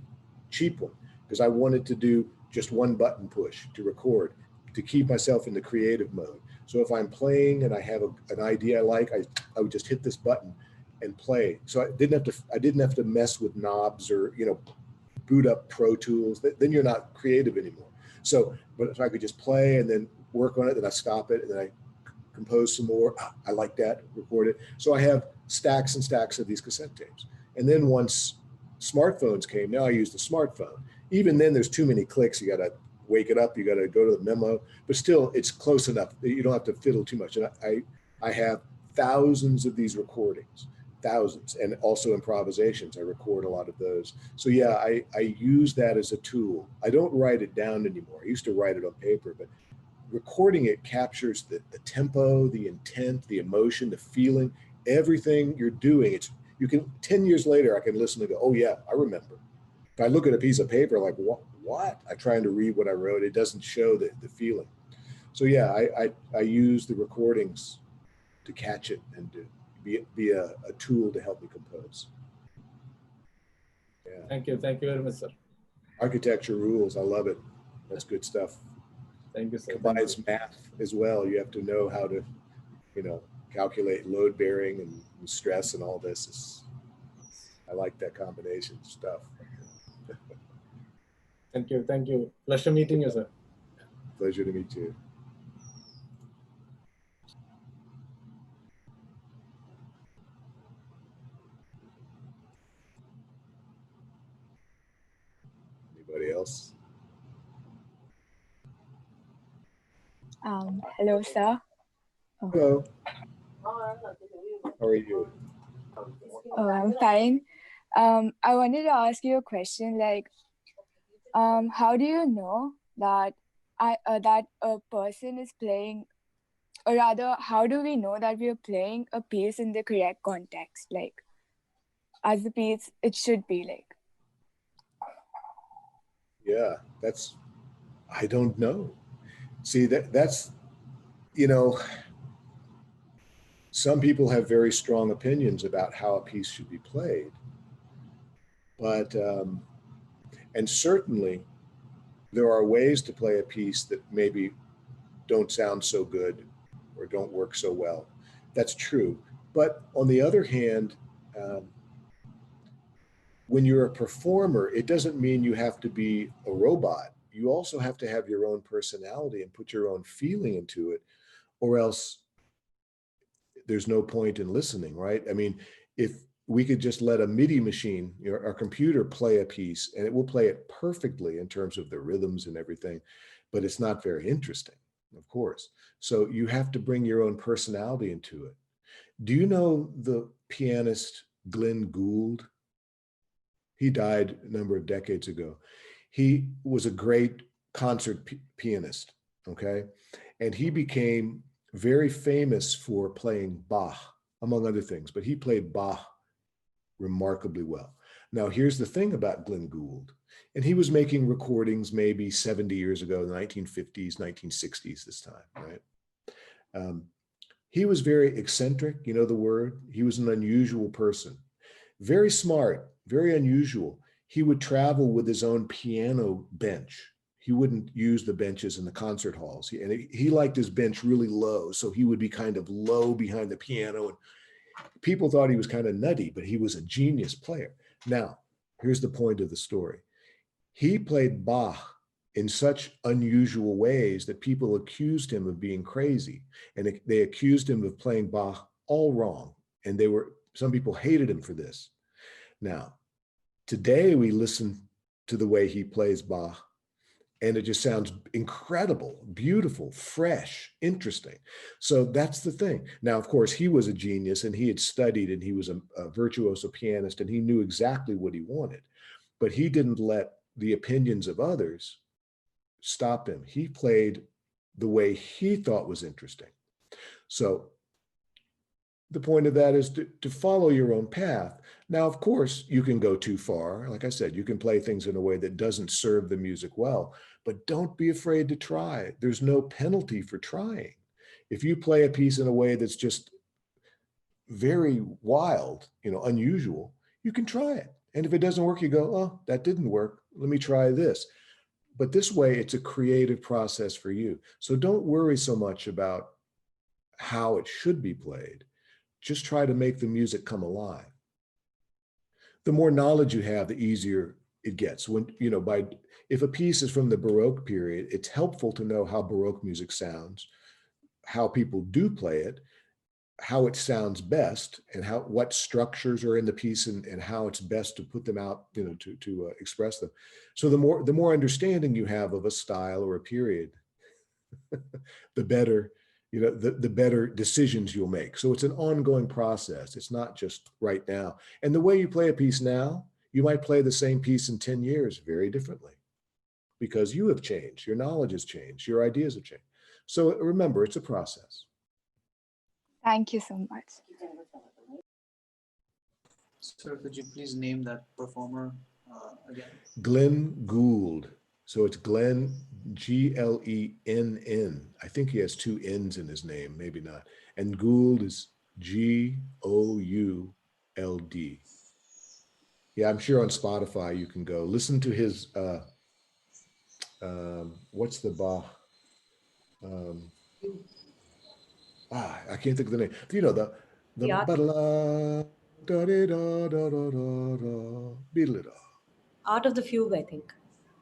cheap one, because I wanted to do just one button push to record, to keep myself in the creative mode. So if I'm playing and I have an idea I like, I would just hit this button and play. So I didn't have to mess with knobs or, boot up Pro Tools. Then you're not creative anymore. So, but if I could just play and then work on it, then I stop it and then I compose some more. I like that, record it. So I have stacks and stacks of these cassette tapes. And then once smartphones came, now I use the smartphone. Even then there's too many clicks. You got to wake it up. You got to go to the memo, but still it's close enough that you don't have to fiddle too much. And I have thousands of these recordings, thousands, and also improvisations. I record a lot of those. So yeah, I use that as a tool. I don't write it down anymore. I used to write it on paper, but recording it captures the tempo, the intent, the emotion, the feeling, everything you're doing. It's, you can, 10 years later, I can listen and go, oh yeah, I remember. If I look at a piece of paper, like, what? I try to read what I wrote. It doesn't show the feeling. So yeah, I use the recordings to catch it and to be a tool to help me compose. Yeah. Thank you very much, sir. Architecture rules. I love it. That's good stuff. Thank you, sir. Combines math as well. You have to know how to, you know, calculate load bearing and stress and all this. I like that combination of stuff. Thank you. Pleasure meeting you, sir. Pleasure to meet you. Anybody else? Hello, sir. Hello. How are you? Oh, I'm fine. I wanted to ask you a question. Like, how do you know that that a person is playing, or rather, how do we know that we are playing a piece in the correct context, like as the piece it should be like? Yeah, that's, I don't know. See, that's, you know, some people have very strong opinions about how a piece should be played, but and certainly there are ways to play a piece that maybe don't sound so good or don't work so well. That's true. But on the other hand, when you're a performer, it doesn't mean you have to be a robot. You also have to have your own personality and put your own feeling into it, or else there's no point in listening, right? I mean, if we could just let a MIDI machine, you know, our computer play a piece and it will play it perfectly in terms of the rhythms and everything, but it's not very interesting, of course. So you have to bring your own personality into it. Do you know the pianist Glenn Gould? He died a number of decades ago. He was a great concert pianist, okay? And he became very famous for playing Bach, among other things, but he played Bach remarkably well. Now, here's the thing about Glenn Gould, and he was making recordings maybe 70 years ago, the 1950s, 1960s this time, right? He was very eccentric, you know the word? He was an unusual person, very smart, very unusual. He would travel with his own piano bench. He wouldn't use the benches in the concert halls. He liked his bench really low, so he would be kind of low behind the piano. And people thought he was kind of nutty, but he was a genius player. Now, here's the point of the story. He played Bach in such unusual ways that people accused him of being crazy. And they accused him of playing Bach all wrong. And some people hated him for this. Now, today we listen to the way he plays Bach, and it just sounds incredible, beautiful, fresh, interesting. So that's the thing. Now, of course, he was a genius and he had studied and he was a virtuoso pianist and he knew exactly what he wanted, but he didn't let the opinions of others stop him. He played the way he thought was interesting. So the point of that is to follow your own path. Now, of course, you can go too far. Like I said, you can play things in a way that doesn't serve the music well, but don't be afraid to try. There's no penalty for trying. If you play a piece in a way that's just very wild, you know, unusual, you can try it. And if it doesn't work, you go, oh, that didn't work. Let me try this. But this way, it's a creative process for you. So don't worry so much about how it should be played. Just try to make the music come alive. The more knowledge you have, the easier it gets. When, you know, if a piece is from the Baroque period, it's helpful to know how Baroque music sounds, how people do play it, how it sounds best, and what structures are in the piece and how it's best to put them out, you know, to express them. So the more understanding you have of a style or a period, the better you know, the better decisions you'll make. So it's an ongoing process. It's not just right now. And the way you play a piece now, you might play the same piece in 10 years very differently because you have changed, your knowledge has changed, your ideas have changed. So remember, it's a process. Thank you so much. Sir, could you please name that performer again? Glenn Gould. So it's Glenn, Glenn. I think he has two N's in his name, maybe not. And Gould is Gould. Yeah, I'm sure on Spotify you can go listen to his, what's the Bach? I can't think of the name. You know, the Yeah. ba-da-la, da-da-da-da-da-da-da, beedle-da. Art of the Fugue, I think.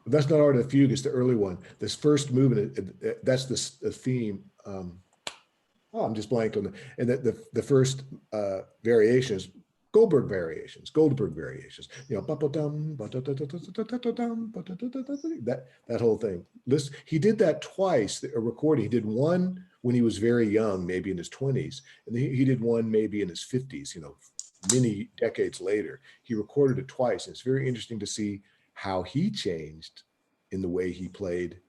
That's not Art of the Fugue, it's the early one. This first movement, that's the theme. I'm just blanked on the, and the first variation is Goldberg variations. You know, that whole thing. He did that twice, a recording. He did one when he was very young, maybe in his 20s, and he did one maybe in his 50s, you know, many decades later. He recorded it twice. And it's very interesting to see how he changed in the way he played,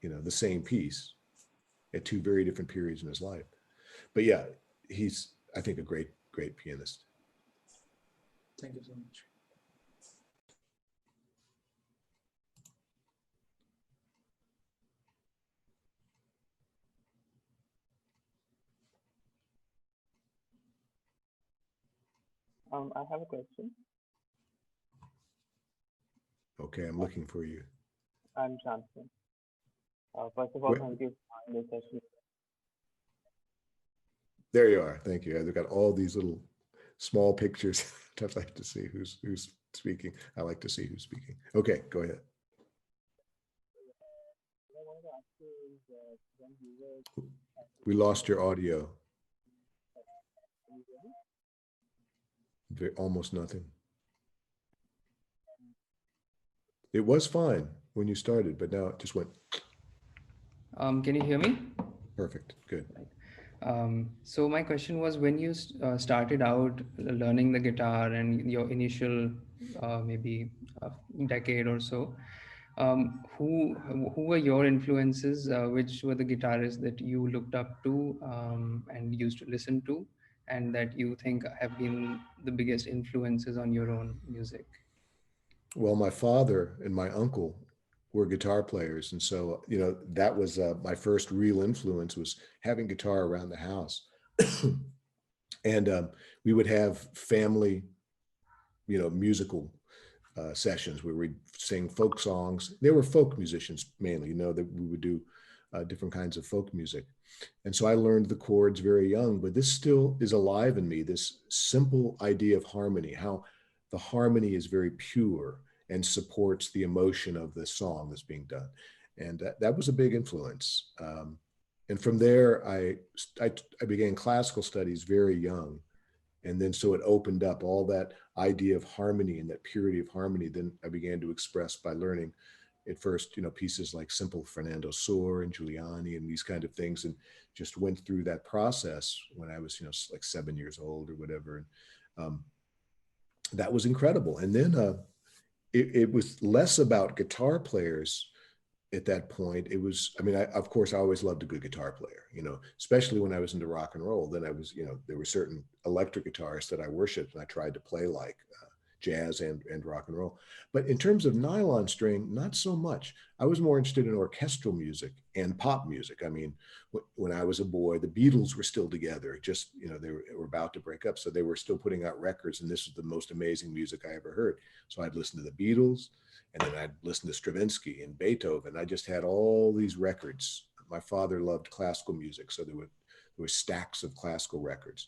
you know, the same piece at two very different periods in his life. But yeah, he's, I think, a great pianist. Thank you so much. I have a question. Okay, I'm looking for you. I'm Johnson. First of all, thank you for this session. There you are. Thank you. I've got all these little small pictures. I'd like to see who's speaking. I like to see who's speaking. Okay, go ahead. We lost your audio. Almost nothing. It was fine when you started, but now it just went. Can you hear me? Perfect. Good. So my question was, when you started out learning the guitar and your initial maybe decade or so, who were your influences? Which were the guitarists that you looked up to and used to listen to, and that you think have been the biggest influences on your own music? Well, my father and my uncle were guitar players. And so, you know, that was my first real influence, was having guitar around the house. And we would have family, you know, musical sessions where we'd sing folk songs. They were folk musicians mainly, you know, that we would do different kinds of folk music. And so I learned the chords very young, but this still is alive in me, this simple idea of harmony, how the harmony is very pure and supports the emotion of the song that's being done. And that was a big influence. And from there, I began classical studies very young. And then so it opened up all that idea of harmony and that purity of harmony. Then I began to express by learning at first, you know, pieces like simple Fernando Sor and Giuliani and these kind of things, and just went through that process when I was, you know, like 7 years old or whatever. And that was incredible. And then it was less about guitar players at that point. It was, I mean, of course, I always loved a good guitar player, you know, especially when I was into rock and roll. Then I was, you know, there were certain electric guitarists that I worshiped and I tried to play like jazz and rock and roll. But in terms of nylon string, not so much. I was more interested in orchestral music and pop music. I mean, when I was a boy, the Beatles were still together. Just, you know, they were about to break up. So they were still putting out records, and this was the most amazing music I ever heard. So I'd listen to the Beatles, and then I'd listen to Stravinsky and Beethoven. I just had all these records. My father loved classical music, so there were stacks of classical records.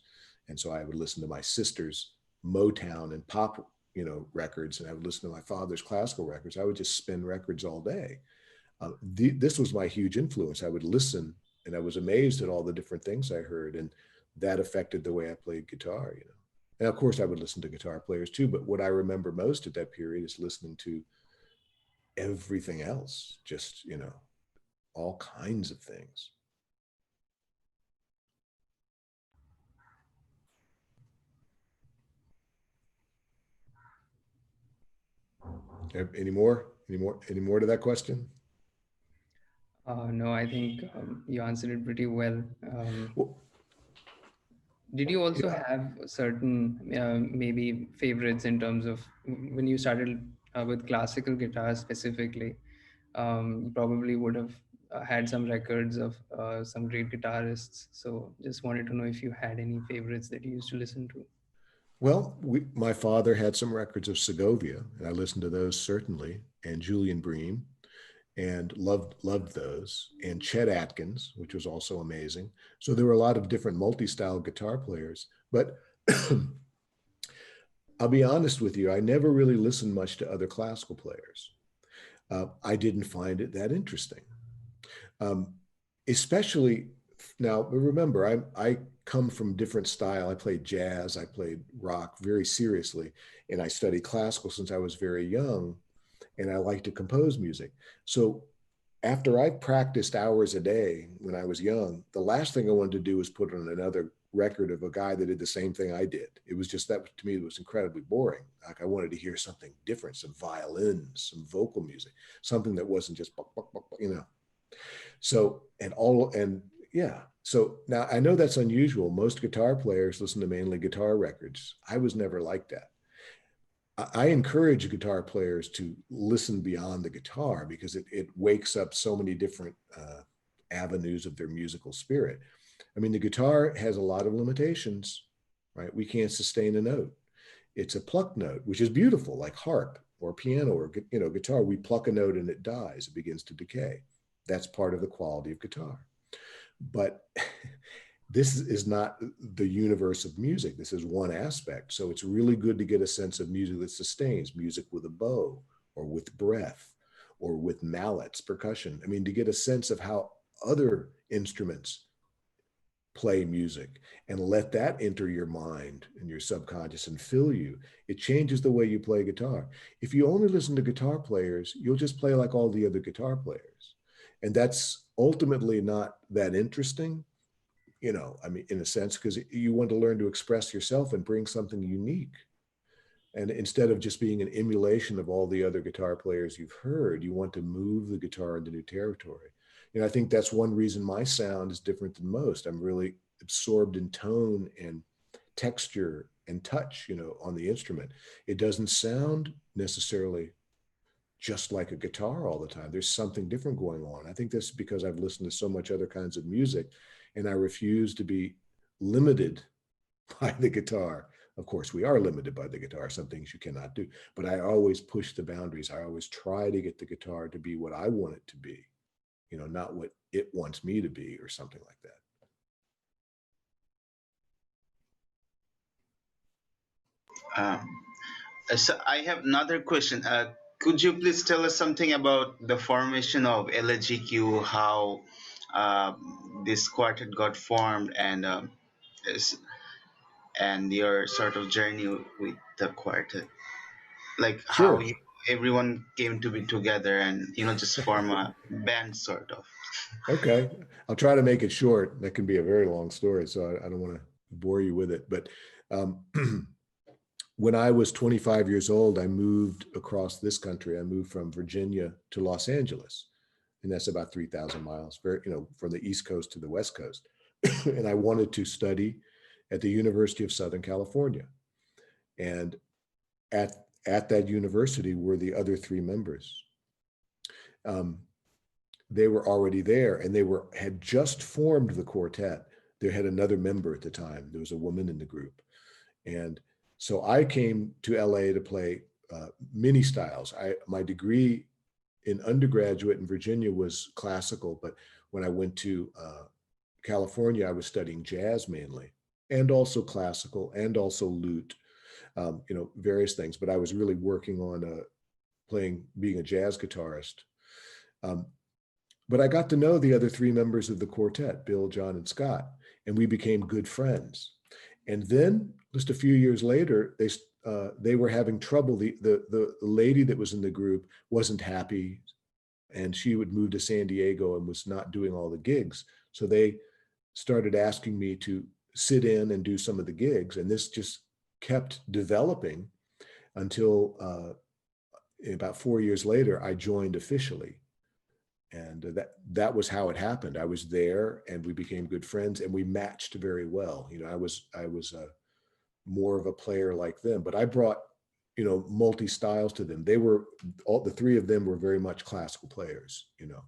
And so I would listen to my sister's Motown and pop, you know, records, and I would listen to my father's classical records. I would just spin records all day. This was my huge influence. I would listen, and I was amazed at all the different things I heard, and that affected the way I played guitar, you know. And of course, I would listen to guitar players too, but what I remember most at that period is listening to everything else, just, you know, all kinds of things. Any more to that question? No, I think you answered it pretty well. Well, Did you also yeah. have certain maybe favorites in terms of when you started with classical guitar specifically? You probably would have had some records of some great guitarists. So just wanted to know if you had any favorites that you used to listen to. Well, my father had some records of Segovia, and I listened to those certainly, and Julian Bream, and loved those, and Chet Atkins, which was also amazing. So there were a lot of different multi-style guitar players, but I'll be honest with you, I never really listened much to other classical players. I didn't find it that interesting. Especially now, remember, I come from different style. I played jazz, I played rock very seriously, and I studied classical since I was very young, and I like to compose music. So after I practiced hours a day when I was young, the last thing I wanted to do was put on another record of a guy that did the same thing I did. It was just that, to me, it was incredibly boring. Like I wanted to hear something different, some violins, some vocal music, something that wasn't just, you know. So, yeah. So now I know that's unusual. Most guitar players listen to mainly guitar records. I was never like that. I encourage guitar players to listen beyond the guitar because it wakes up so many different avenues of their musical spirit. I mean, the guitar has a lot of limitations, right? We can't sustain a note. It's a plucked note, which is beautiful, like harp or piano or guitar. We pluck a note and it dies, it begins to decay. That's part of the quality of guitar. But this is not the universe of music. This is one aspect. So it's really good to get a sense of music that sustains, music with a bow or with breath or with mallets, percussion. I mean, to get a sense of how other instruments play music and let that enter your mind and your subconscious and fill you. It changes the way you play guitar. If you only listen to guitar players, you'll just play like all the other guitar players. And that's ultimately not that interesting, you know, I mean, in a sense, because you want to learn to express yourself and bring something unique. And instead of just being an emulation of all the other guitar players you've heard, you want to move the guitar into new territory. You know, I think that's one reason my sound is different than most. I'm really absorbed in tone and texture and touch, you know, on the instrument. It doesn't sound necessarily just like a guitar all the time. There's something different going on. I think that's because I've listened to so much other kinds of music and I refuse to be limited by the guitar. Of course, we are limited by the guitar, some things you cannot do, but I always push the boundaries. I always try to get the guitar to be what I want it to be, you know, not what it wants me to be or something like that. So I have another question. Could you please tell us something about the formation of LGQ, how this quartet got formed, and your sort of journey with the quartet, like how Sure. everyone came to be together and just form a band sort of. Okay, I'll try to make it short. That can be a very long story, so I don't want to bore you with it. But when I was 25 years old, I moved across this country. I moved from Virginia to Los Angeles, and that's about 3,000 miles, from the East Coast to the West Coast. And I wanted to study at the University of Southern California. And at that university were the other three members. They were already there, and they had just formed the quartet. They had another member at the time. There was a woman in the group. And so I came to LA to play many styles. My degree in undergraduate in Virginia was classical, but when I went to California, I was studying jazz mainly, and also classical, and also lute, various things. But I was really working on being a jazz guitarist. But I got to know the other three members of the quartet, Bill, John, and Scott, and we became good friends. And then just a few years later, they were having trouble. The lady that was in the group wasn't happy, and she would move to San Diego and was not doing all the gigs. So they started asking me to sit in and do some of the gigs, and this just kept developing until about 4 years later, I joined officially. And that was how it happened. I was there and we became good friends and we matched very well. You know, I was more of a player like them, but I brought, you know, multi-styles to them. They were, all the three of them were very much classical players, you know,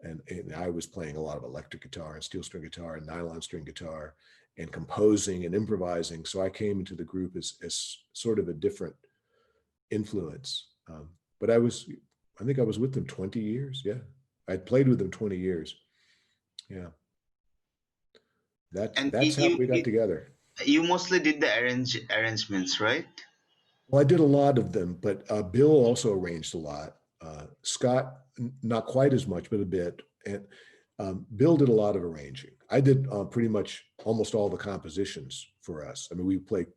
and I was playing a lot of electric guitar and steel string guitar and nylon string guitar and composing and improvising. So I came into the group as sort of a different influence. But I think I was with them 20 years. Yeah. I'd played with them 20 years. Yeah. And That's how we got together. you mostly did the arrangements, right? Well, I did a lot of them, but Bill also arranged a lot. Scott, not quite as much, but a bit. And Bill did a lot of arranging. I did pretty much almost all the compositions for us. I mean, we played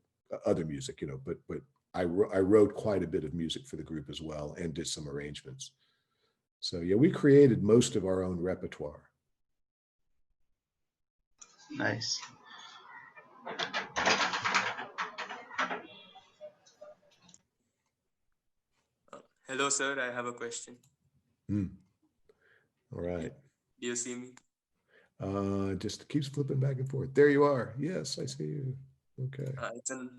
other music, you know, but I wrote quite a bit of music for the group as well and did some arrangements. So yeah, we created most of our own repertoire. Nice. Hello, sir. I have a question. All right. Do you see me? Just keeps flipping back and forth. There you are. Yes, I see you. Okay.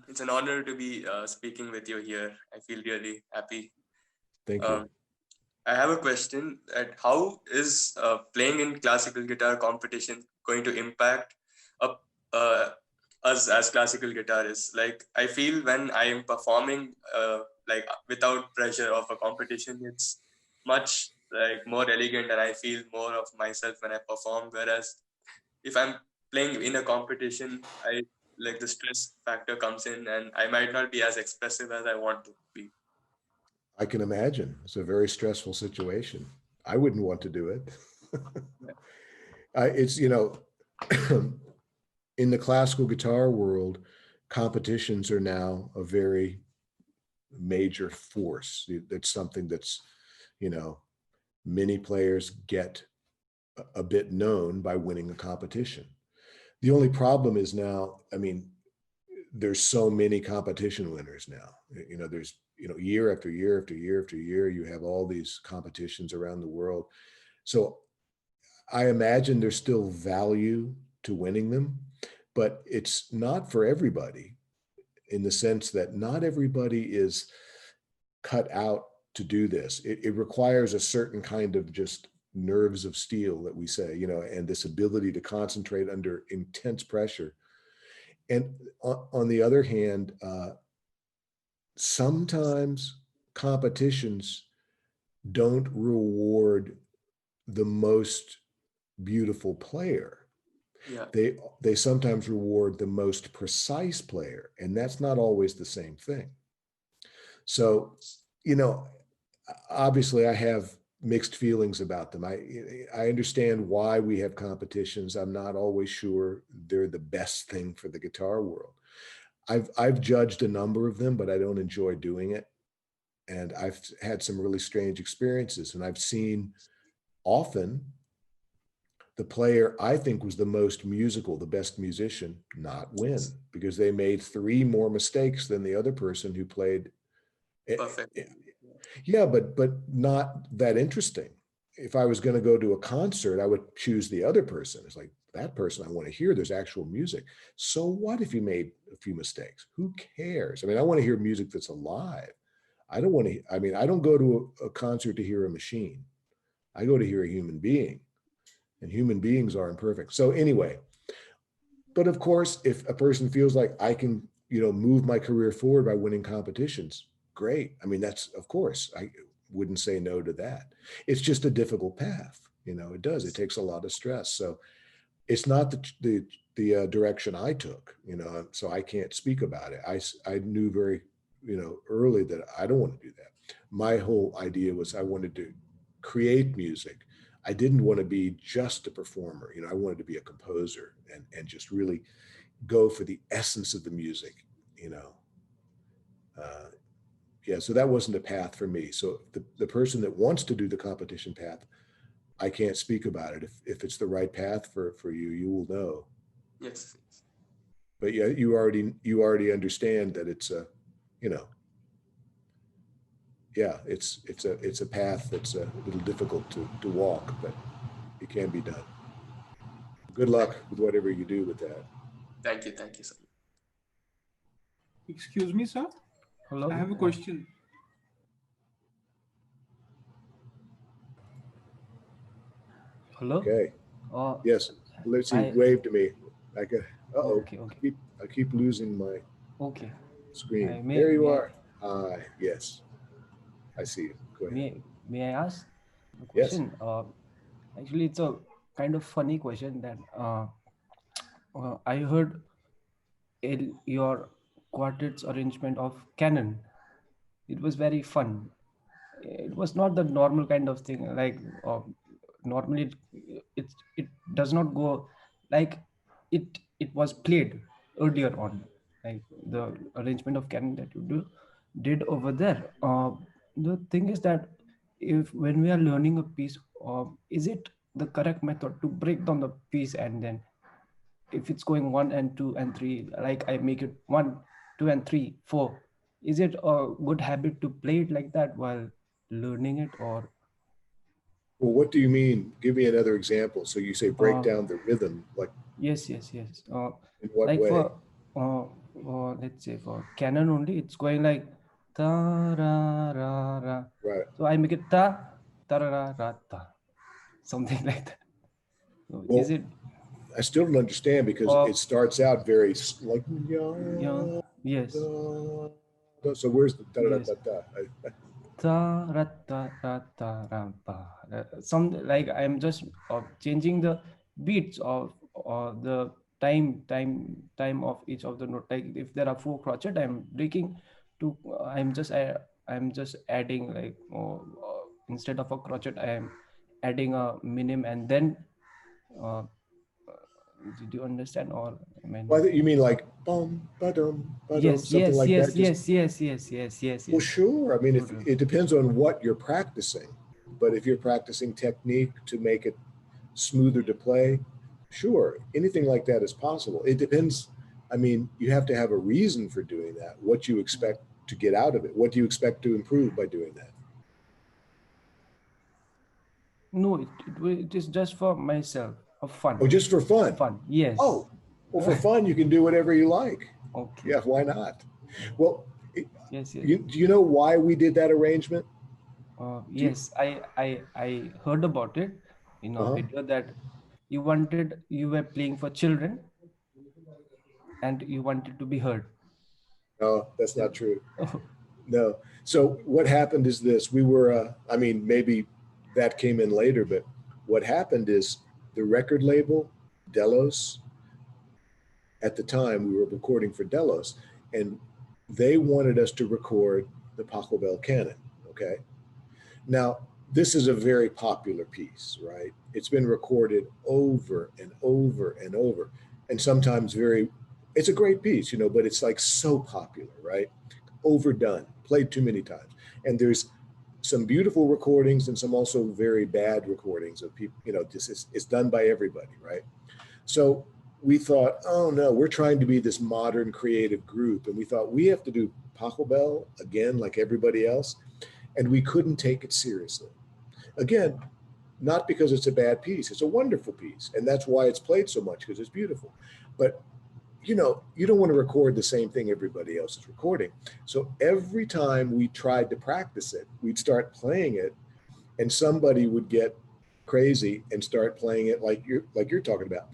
It's an honor to be speaking with you here. I feel really happy. Thank you. I have a question that how is playing in classical guitar competition going to impact us as classical guitarists? Like, I feel when I am performing like without pressure of a competition, it's much like more elegant and I feel more of myself when I perform. Whereas if I'm playing in a competition, I like the stress factor comes in and I might not be as expressive as I want to be. I can imagine. It's a very stressful situation. I wouldn't want to do it. It's, you know, in the classical guitar world, competitions are now a very major force. It's something that's, you know, many players get a bit known by winning a competition. The only problem is now, I mean, there's so many competition winners now. You know, there's, you know, year after year after year after year, you have all these competitions around the world. So I imagine there's still value to winning them, but it's not for everybody, in the sense that not everybody is cut out to do this. It requires a certain kind of just nerves of steel, that we say, you know, and this ability to concentrate under intense pressure. And on the other hand, sometimes competitions don't reward the most beautiful player. Yeah. They sometimes reward the most precise player, and that's not always the same thing. So, you know, obviously I have mixed feelings about them. I understand why we have competitions. I'm not always sure they're the best thing for the guitar world. I've judged a number of them, but I don't enjoy doing it. And I've had some really strange experiences, and I've seen often the player I think was the most musical, the best musician, not win because they made 3 more mistakes than the other person who played. Perfect. Yeah, but not that interesting. If I was going to go to a concert, I would choose the other person. It's like, that person I want to hear, there's actual music. So what if you made a few mistakes? Who cares? I mean, I want to hear music that's alive. I don't want to, I mean, I don't go to a concert to hear a machine. I go to hear a human being, and human beings are imperfect. So anyway, but of course, if a person feels like I can, you know, move my career forward by winning competitions, great. I mean, that's, of course, I wouldn't say no to that. It's just a difficult path. You know, it does. It takes a lot of stress. So it's not the direction I took, you know, so I can't speak about it. I knew very, you know, early that I don't want to do that. My whole idea was I wanted to create music. I didn't want to be just a performer. You know, I wanted to be a composer and just really go for the essence of the music, you know. Yeah, so that wasn't a path for me. So the person that wants to do the competition path, I can't speak about it. If it's the right path for you, you will know. Yes. But yeah, you already understand that it's a, you know, yeah, it's a path that's a little difficult to walk, but it can be done. Good luck with whatever you do with that. Thank you, sir. Excuse me, sir. Hello. I have a question. Hello. Okay. Yes. Let's see. Wave to me. I got. Uh-oh. Okay. I keep losing my screen. There you are. Yes. I see you. Go ahead. May I ask a Yes. question? Actually, it's a kind of funny question that I heard your quartet's arrangement of canon. It was very fun. It was not the normal kind of thing. Like normally, it does not go like it was played earlier on. Like the arrangement of canon that you did over there. The thing is that if when we are learning a piece, is it the correct method to break down the piece, and then if it's going 1 and 2 and 3, like I make it 1, 2 and 3, 4, is it a good habit to play it like that while learning it? Or well, what do you mean? Give me another example. So you say break down the rhythm, like yes. In what Like way? for let's say for canon only, it's going like ta ra ra ra. Right. So I make it ta ta ra ra ra ta, something like that. So Well, is it? I still don't understand because it starts out very like yes. So where's the da da Yes. da da? Ta ra ta ra ta ra pa. Some like I'm just changing the beats of the time of each of the note. Like if there are 4 crotchet, I'm breaking to I'm just adding like instead of a crotchet, I am adding a minim, and then did you understand? Or am I Well, not? you mean like bum ba-dum, Yes, something like that? yes. Well, sure. I mean, if it depends on what you're practicing, but if you're practicing technique to make it smoother to play, sure, anything like that is possible. It depends. I mean, you have to have a reason for doing that. What you expect to get out of it. What do you expect to improve by doing that? No, it is just for myself, for fun. Oh, just for fun? Fun, yes. Oh, well, for fun, you can do whatever you like. Okay. Yeah, why not? Well, yes. Do you know why we did that arrangement? Yes, I heard about it in a video that you were playing for children and you wanted to be heard. No, that's not true. No. So what happened is this: we were, I mean, maybe that came in later, but what happened is the record label, Delos, at the time we were recording for Delos, and they wanted us to record the Pachelbel canon. Okay. Now, this is a very popular piece, right? It's been recorded over and over and over, and sometimes it's a great piece, but it's like so popular, right? Overdone, played too many times. And there's some beautiful recordings and some also very bad recordings of people, it's done by everybody, right? So we thought, oh no, we're trying to be this modern creative group. And we thought we have to do Pachelbel again, like everybody else. And we couldn't take it seriously. Again, not because it's a bad piece, it's a wonderful piece. And that's why it's played so much, because it's beautiful. But you don't want to record the same thing everybody else is recording. So every time we tried to practice it, we'd start playing it and somebody would get crazy and start playing it like you're talking about.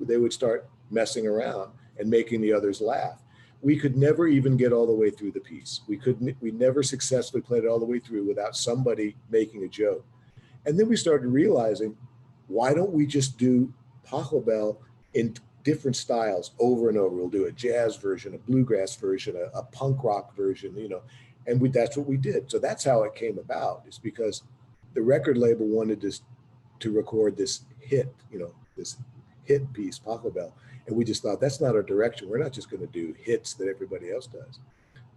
They would start messing around and making the others laugh. We could never even get all the way through the piece. We never successfully played it all the way through without somebody making a joke. And then we started realizing, why don't we just do Pachelbel in different styles over and over? We'll do a jazz version, a bluegrass version, a punk rock version, and that's what we did. So that's how it came about, is because the record label wanted us to record this hit, this hit piece, Pachelbel. And we just thought, that's not our direction. We're not just going to do hits that everybody else does.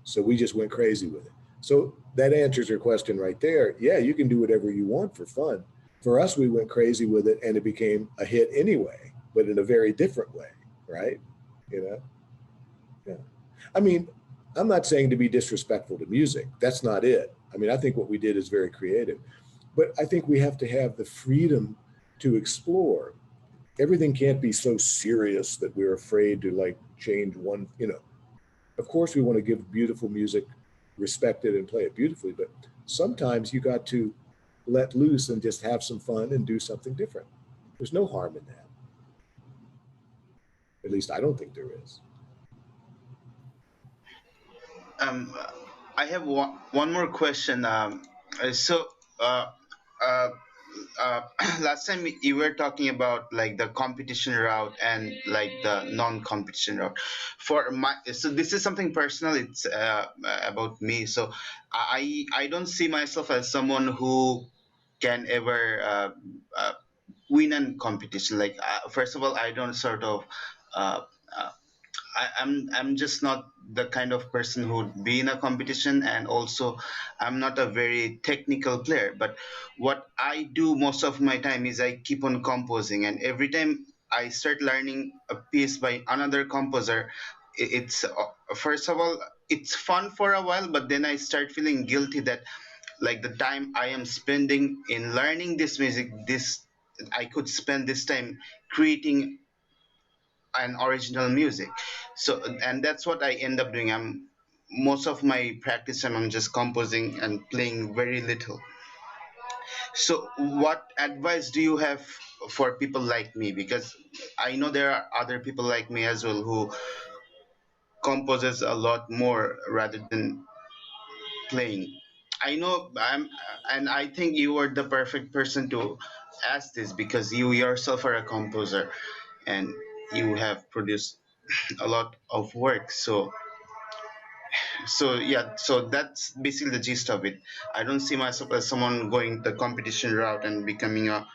So we just went crazy with it. So that answers your question right there. Yeah, you can do whatever you want for fun. For us, we went crazy with it and it became a hit anyway, but in a very different way, right? Yeah. I mean, I'm not saying to be disrespectful to music. That's not it. I mean, I think what we did is very creative, but I think we have to have the freedom to explore. Everything can't be so serious that we're afraid to like change one, you know. Of course, we want to give beautiful music, respect it and play it beautifully, but sometimes you got to let loose and just have some fun and do something different. There's no harm in that. At least I don't think there is. Um, I have one more question. So uh, uh, last time you were talking about like the competition route and like the non-competition route. For my, so this is something personal. It's about me. So I don't see myself as someone who can ever win a competition. Like first of all, I don't sort of. Uh, uh, I'm just not the kind of person who would be in a competition, and also I'm not a very technical player. But what I do most of my time is I keep on composing, and every time I start learning a piece by another composer, it's first of all it's fun for a while, but then I start feeling guilty that like the time I am spending in learning this music, this I could spend this time creating an original music. So and that's what I end up doing. I'm most of my practice time I'm just composing and playing very little. So what advice do you have for people like me? Because I know there are other people like me as well who composes a lot more rather than playing. I know I'm, and I think you are the perfect person to ask this because you yourself are a composer and you have produced a lot of work. So yeah, so that's basically the gist of it. I don't see myself as someone going the competition route and becoming a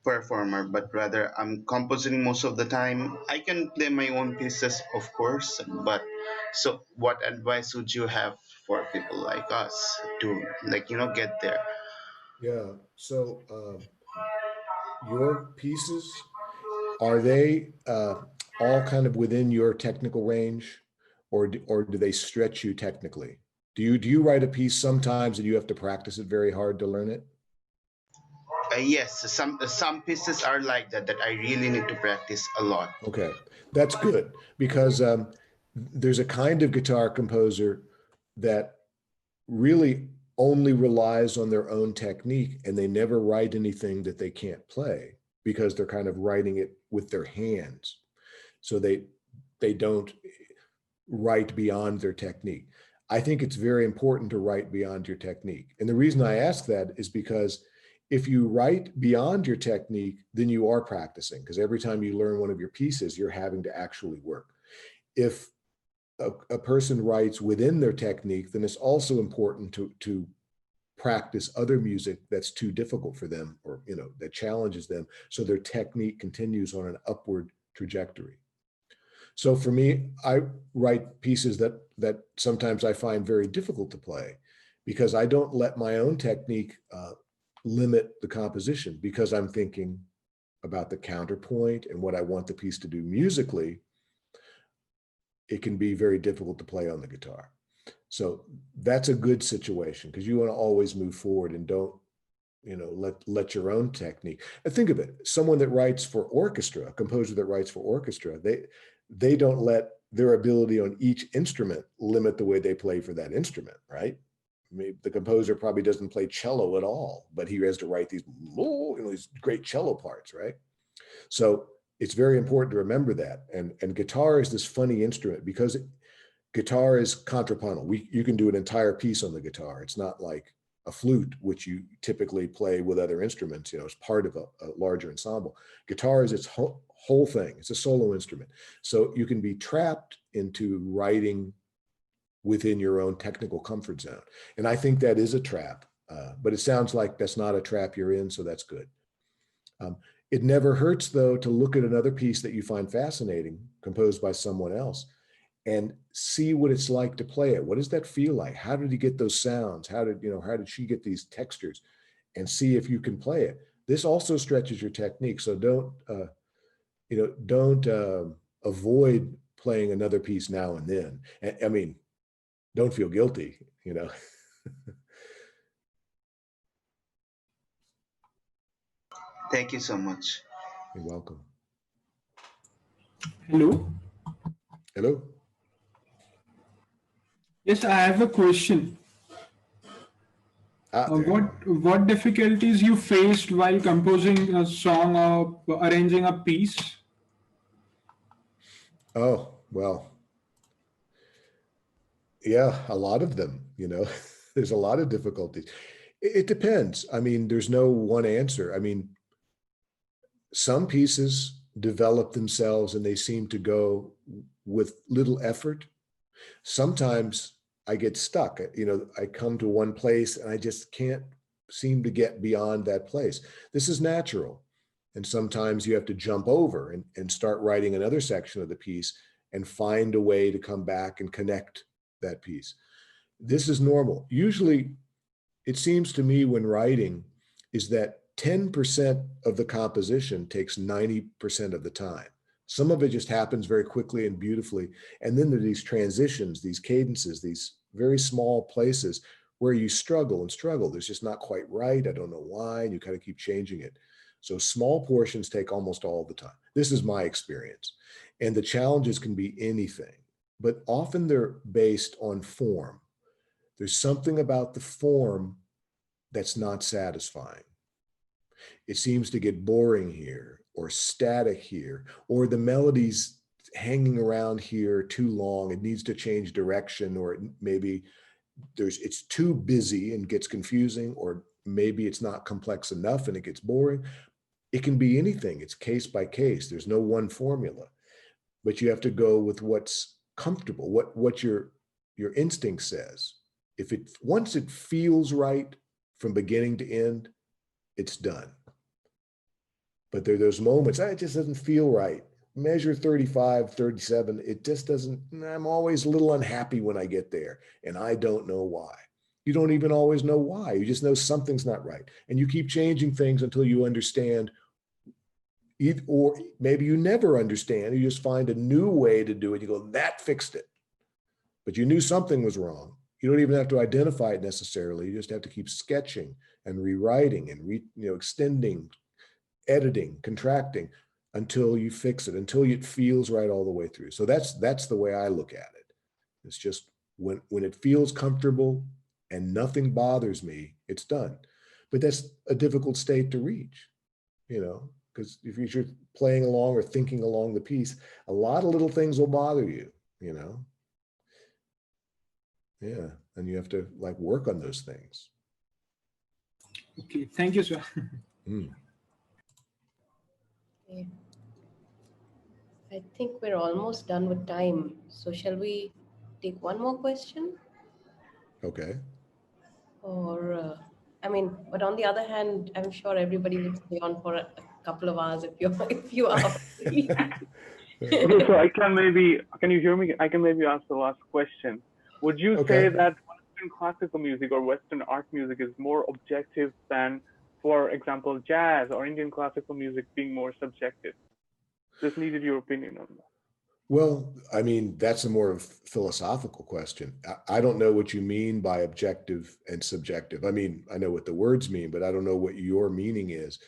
performer, but rather I'm composing most of the time. I can play my own pieces, of course, but so what advice would you have for people like us to like get there? Yeah. So your pieces, are they all kind of within your technical range, or do they stretch you technically? Do you write a piece sometimes and you have to practice it very hard to learn it? Yes, some pieces are like that that I really need to practice a lot. Okay, that's good because there's a kind of guitar composer that really only relies on their own technique and they never write anything that they can't play because they're kind of writing it with their hands. So they don't write beyond their technique. I think it's very important to write beyond your technique. And the reason I ask that is because if you write beyond your technique, then you are practicing because every time you learn one of your pieces, you're having to actually work. If a person writes within their technique, then it's also important to practice other music that's too difficult for them or that challenges them so their technique continues on an upward trajectory. So for me, I write pieces that sometimes I find very difficult to play because I don't let my own technique limit the composition because I'm thinking about the counterpoint and what I want the piece to do musically. It can be very difficult to play on the guitar. So that's a good situation because you want to always move forward and don't, let your own technique. And think of it, someone that writes for orchestra, a composer that writes for orchestra, they don't let their ability on each instrument limit the way they play for that instrument, right? I mean, the composer probably doesn't play cello at all, but he has to write these great cello parts, right? So it's very important to remember that. And guitar is this funny instrument because guitar is contrapuntal. You can do an entire piece on the guitar. It's not like a flute, which you typically play with other instruments, as part of a larger ensemble. Guitar is its whole thing. It's a solo instrument. So you can be trapped into writing within your own technical comfort zone. And I think that is a trap, but it sounds like that's not a trap you're in, so that's good. It never hurts, though, to look at another piece that you find fascinating, composed by someone else, and see what it's like to play it. What does that feel like? How did he get those sounds? How did she get these textures? And see if you can play it. This also stretches your technique. So don't avoid playing another piece now and then. I mean, don't feel guilty, you know. Thank you so much. You're welcome. Hello. Hello. Yes, I have a question. What difficulties you faced while composing a song or arranging a piece? Oh, well, yeah, a lot of them, you know. There's a lot of difficulties. It depends. I mean, there's no one answer. I mean, some pieces develop themselves and they seem to go with little effort. Sometimes I get stuck, you know, I come to one place and I just can't seem to get beyond that place. This is natural. And sometimes you have to jump over and start writing another section of the piece and find a way to come back and connect that piece. This is normal. Usually, it seems to me when writing is that 10% of the composition takes 90% of the time. Some of it just happens very quickly and beautifully. And then there are these transitions, these cadences, these very small places where you struggle and struggle. There's just not quite right. I don't know why. And you kind of keep changing it. So small portions take almost all the time. This is my experience. And the challenges can be anything, but often they're based on form. There's something about the form that's not satisfying. It seems to get boring here or static here, or the melody's hanging around here too long. It needs to change direction, or maybe it's too busy and gets confusing, or maybe it's not complex enough and it gets boring. It can be anything. It's case by case. There's no one formula, but you have to go with what's comfortable, what your instinct says. Once it feels right from beginning to end, it's done. But there are those moments, it just doesn't feel right. Measure 35, 37, it just doesn't, I'm always a little unhappy when I get there, and I don't know why. You don't even always know why. You just know something's not right. And you keep changing things until you understand, or maybe you never understand. You just find a new way to do it. You go, that fixed it. But you knew something was wrong. You don't even have to identify it necessarily. You just have to keep sketching and rewriting and extending, editing, contracting until you fix it, until it feels right all the way through. So that's the way I look at it. It's just when it feels comfortable and nothing bothers me, it's done. But that's a difficult state to reach, because if you're playing along or thinking along the piece, a lot of little things will bother you, Yeah, and you have to work on those things. Okay, thank you, sir. Okay. I think we're almost done with time. So shall we take one more question? Okay. Or, but on the other hand, I'm sure everybody will stay on for a couple of hours if you are free. Okay, so can you hear me? I can maybe ask the last question. Would you say that Western classical music or Western art music is more objective than, for example, jazz or Indian classical music being more subjective? Just needed your opinion on that. Well, that's a more philosophical question. I don't know what you mean by objective and subjective. I know what the words mean, but I don't know what your meaning is.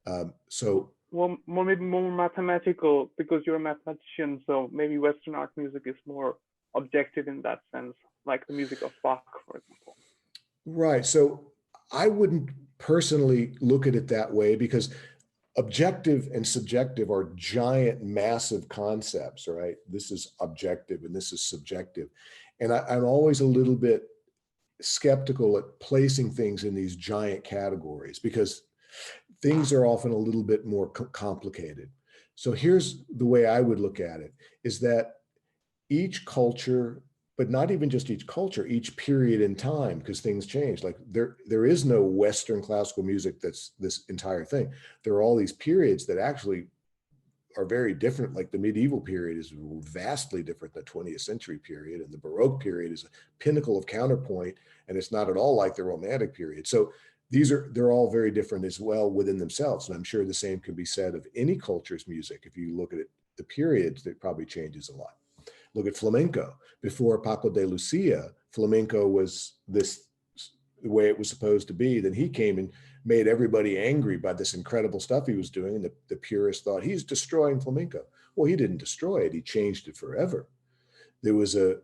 Well, maybe more mathematical, because you're a mathematician, so maybe Western art music is more objective in that sense, like the music of Bach, for example. Right. So I wouldn't personally look at it that way, because objective and subjective are giant, massive concepts, right? This is objective and this is subjective. And I'm always a little bit skeptical at placing things in these giant categories, because things are often a little bit more complicated. So here's the way I would look at it, is that each culture, but not even just each culture, each period in time, because things change. Like there is no Western classical music that's this entire thing. There are all these periods that actually are very different. Like the medieval period is vastly different than the 20th century period, and the Baroque period is a pinnacle of counterpoint, and it's not at all like the Romantic period. So they're all very different as well within themselves. And I'm sure the same can be said of any culture's music. If you look at it, the periods, it probably changes a lot. Look at flamenco. Before Paco de Lucia, flamenco was the way it was supposed to be, then he came and made everybody angry by this incredible stuff he was doing. And the purists thought he's destroying flamenco. Well, he didn't destroy it. He changed it forever. There was an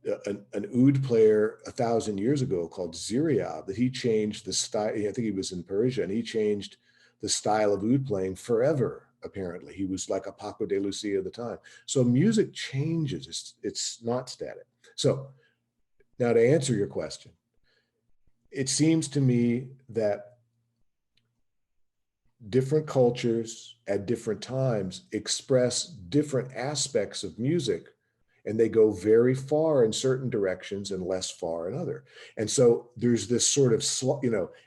oud player 1,000 years ago called Ziryab that he changed the style. I think he was in Persia, and he changed the style of oud playing forever. Apparently, he was like a Paco de Lucia at the time. So music changes. It's not static. So now to answer your question, it seems to me that different cultures at different times express different aspects of music, and they go very far in certain directions and less far in other. And so there's this sort of,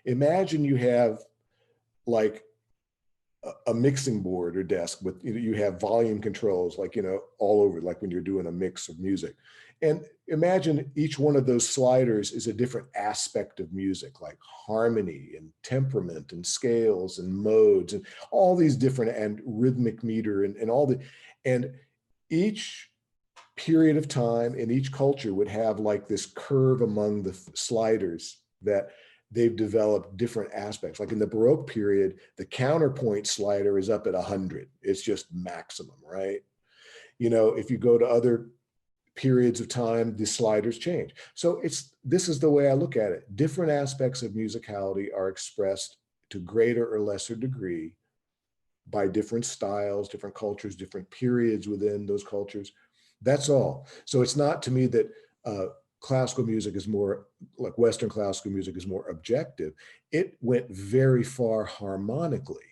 imagine you have like a mixing board or desk with, you have volume controls, like, all over, like when you're doing a mix of music. And imagine each one of those sliders is a different aspect of music, like harmony and temperament and scales and modes and all these different, and rhythmic meter and all the, and each period of time in each culture would have like this curve among the sliders that they've developed different aspects. Like in the Baroque period, the counterpoint slider is up at 100. It's just maximum, right? If you go to other periods of time, the sliders change. So this is the way I look at it. Different aspects of musicality are expressed to greater or lesser degree by different styles, different cultures, different periods within those cultures. That's all. So it's not to me that classical music is more, like Western classical music is more objective. It went very far harmonically.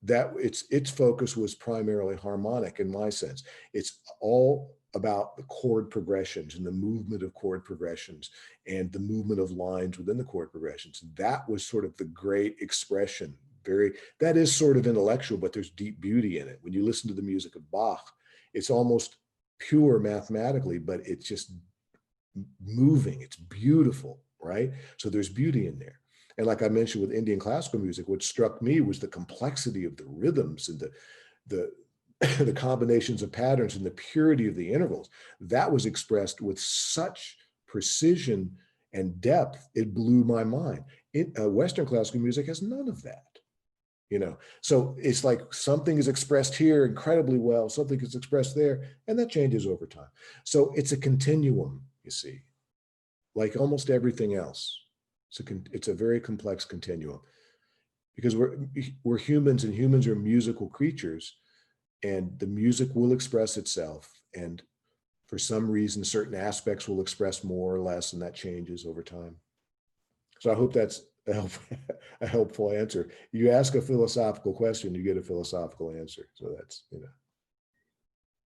That its focus was primarily harmonic in my sense. It's all about the chord progressions and the movement of chord progressions and the movement of lines within the chord progressions. That was sort of the great expression. That is sort of intellectual, but there's deep beauty in it. When you listen to the music of Bach, it's almost pure mathematically, but it's just moving. It's beautiful, right? So there's beauty in there. And like I mentioned with Indian classical music, what struck me was the complexity of the rhythms and the the combinations of patterns and the purity of the intervals. That was expressed with such precision and depth, it blew my mind. Western classical music has none of that. So it's like something is expressed here incredibly well, something is expressed there, and that changes over time. So it's a continuum, you see, like almost everything else. It's a very complex continuum, because we're humans, and humans are musical creatures, and the music will express itself. And for some reason, certain aspects will express more or less, and that changes over time. So I hope that's a helpful answer. You ask a philosophical question, you get a philosophical answer. So that's,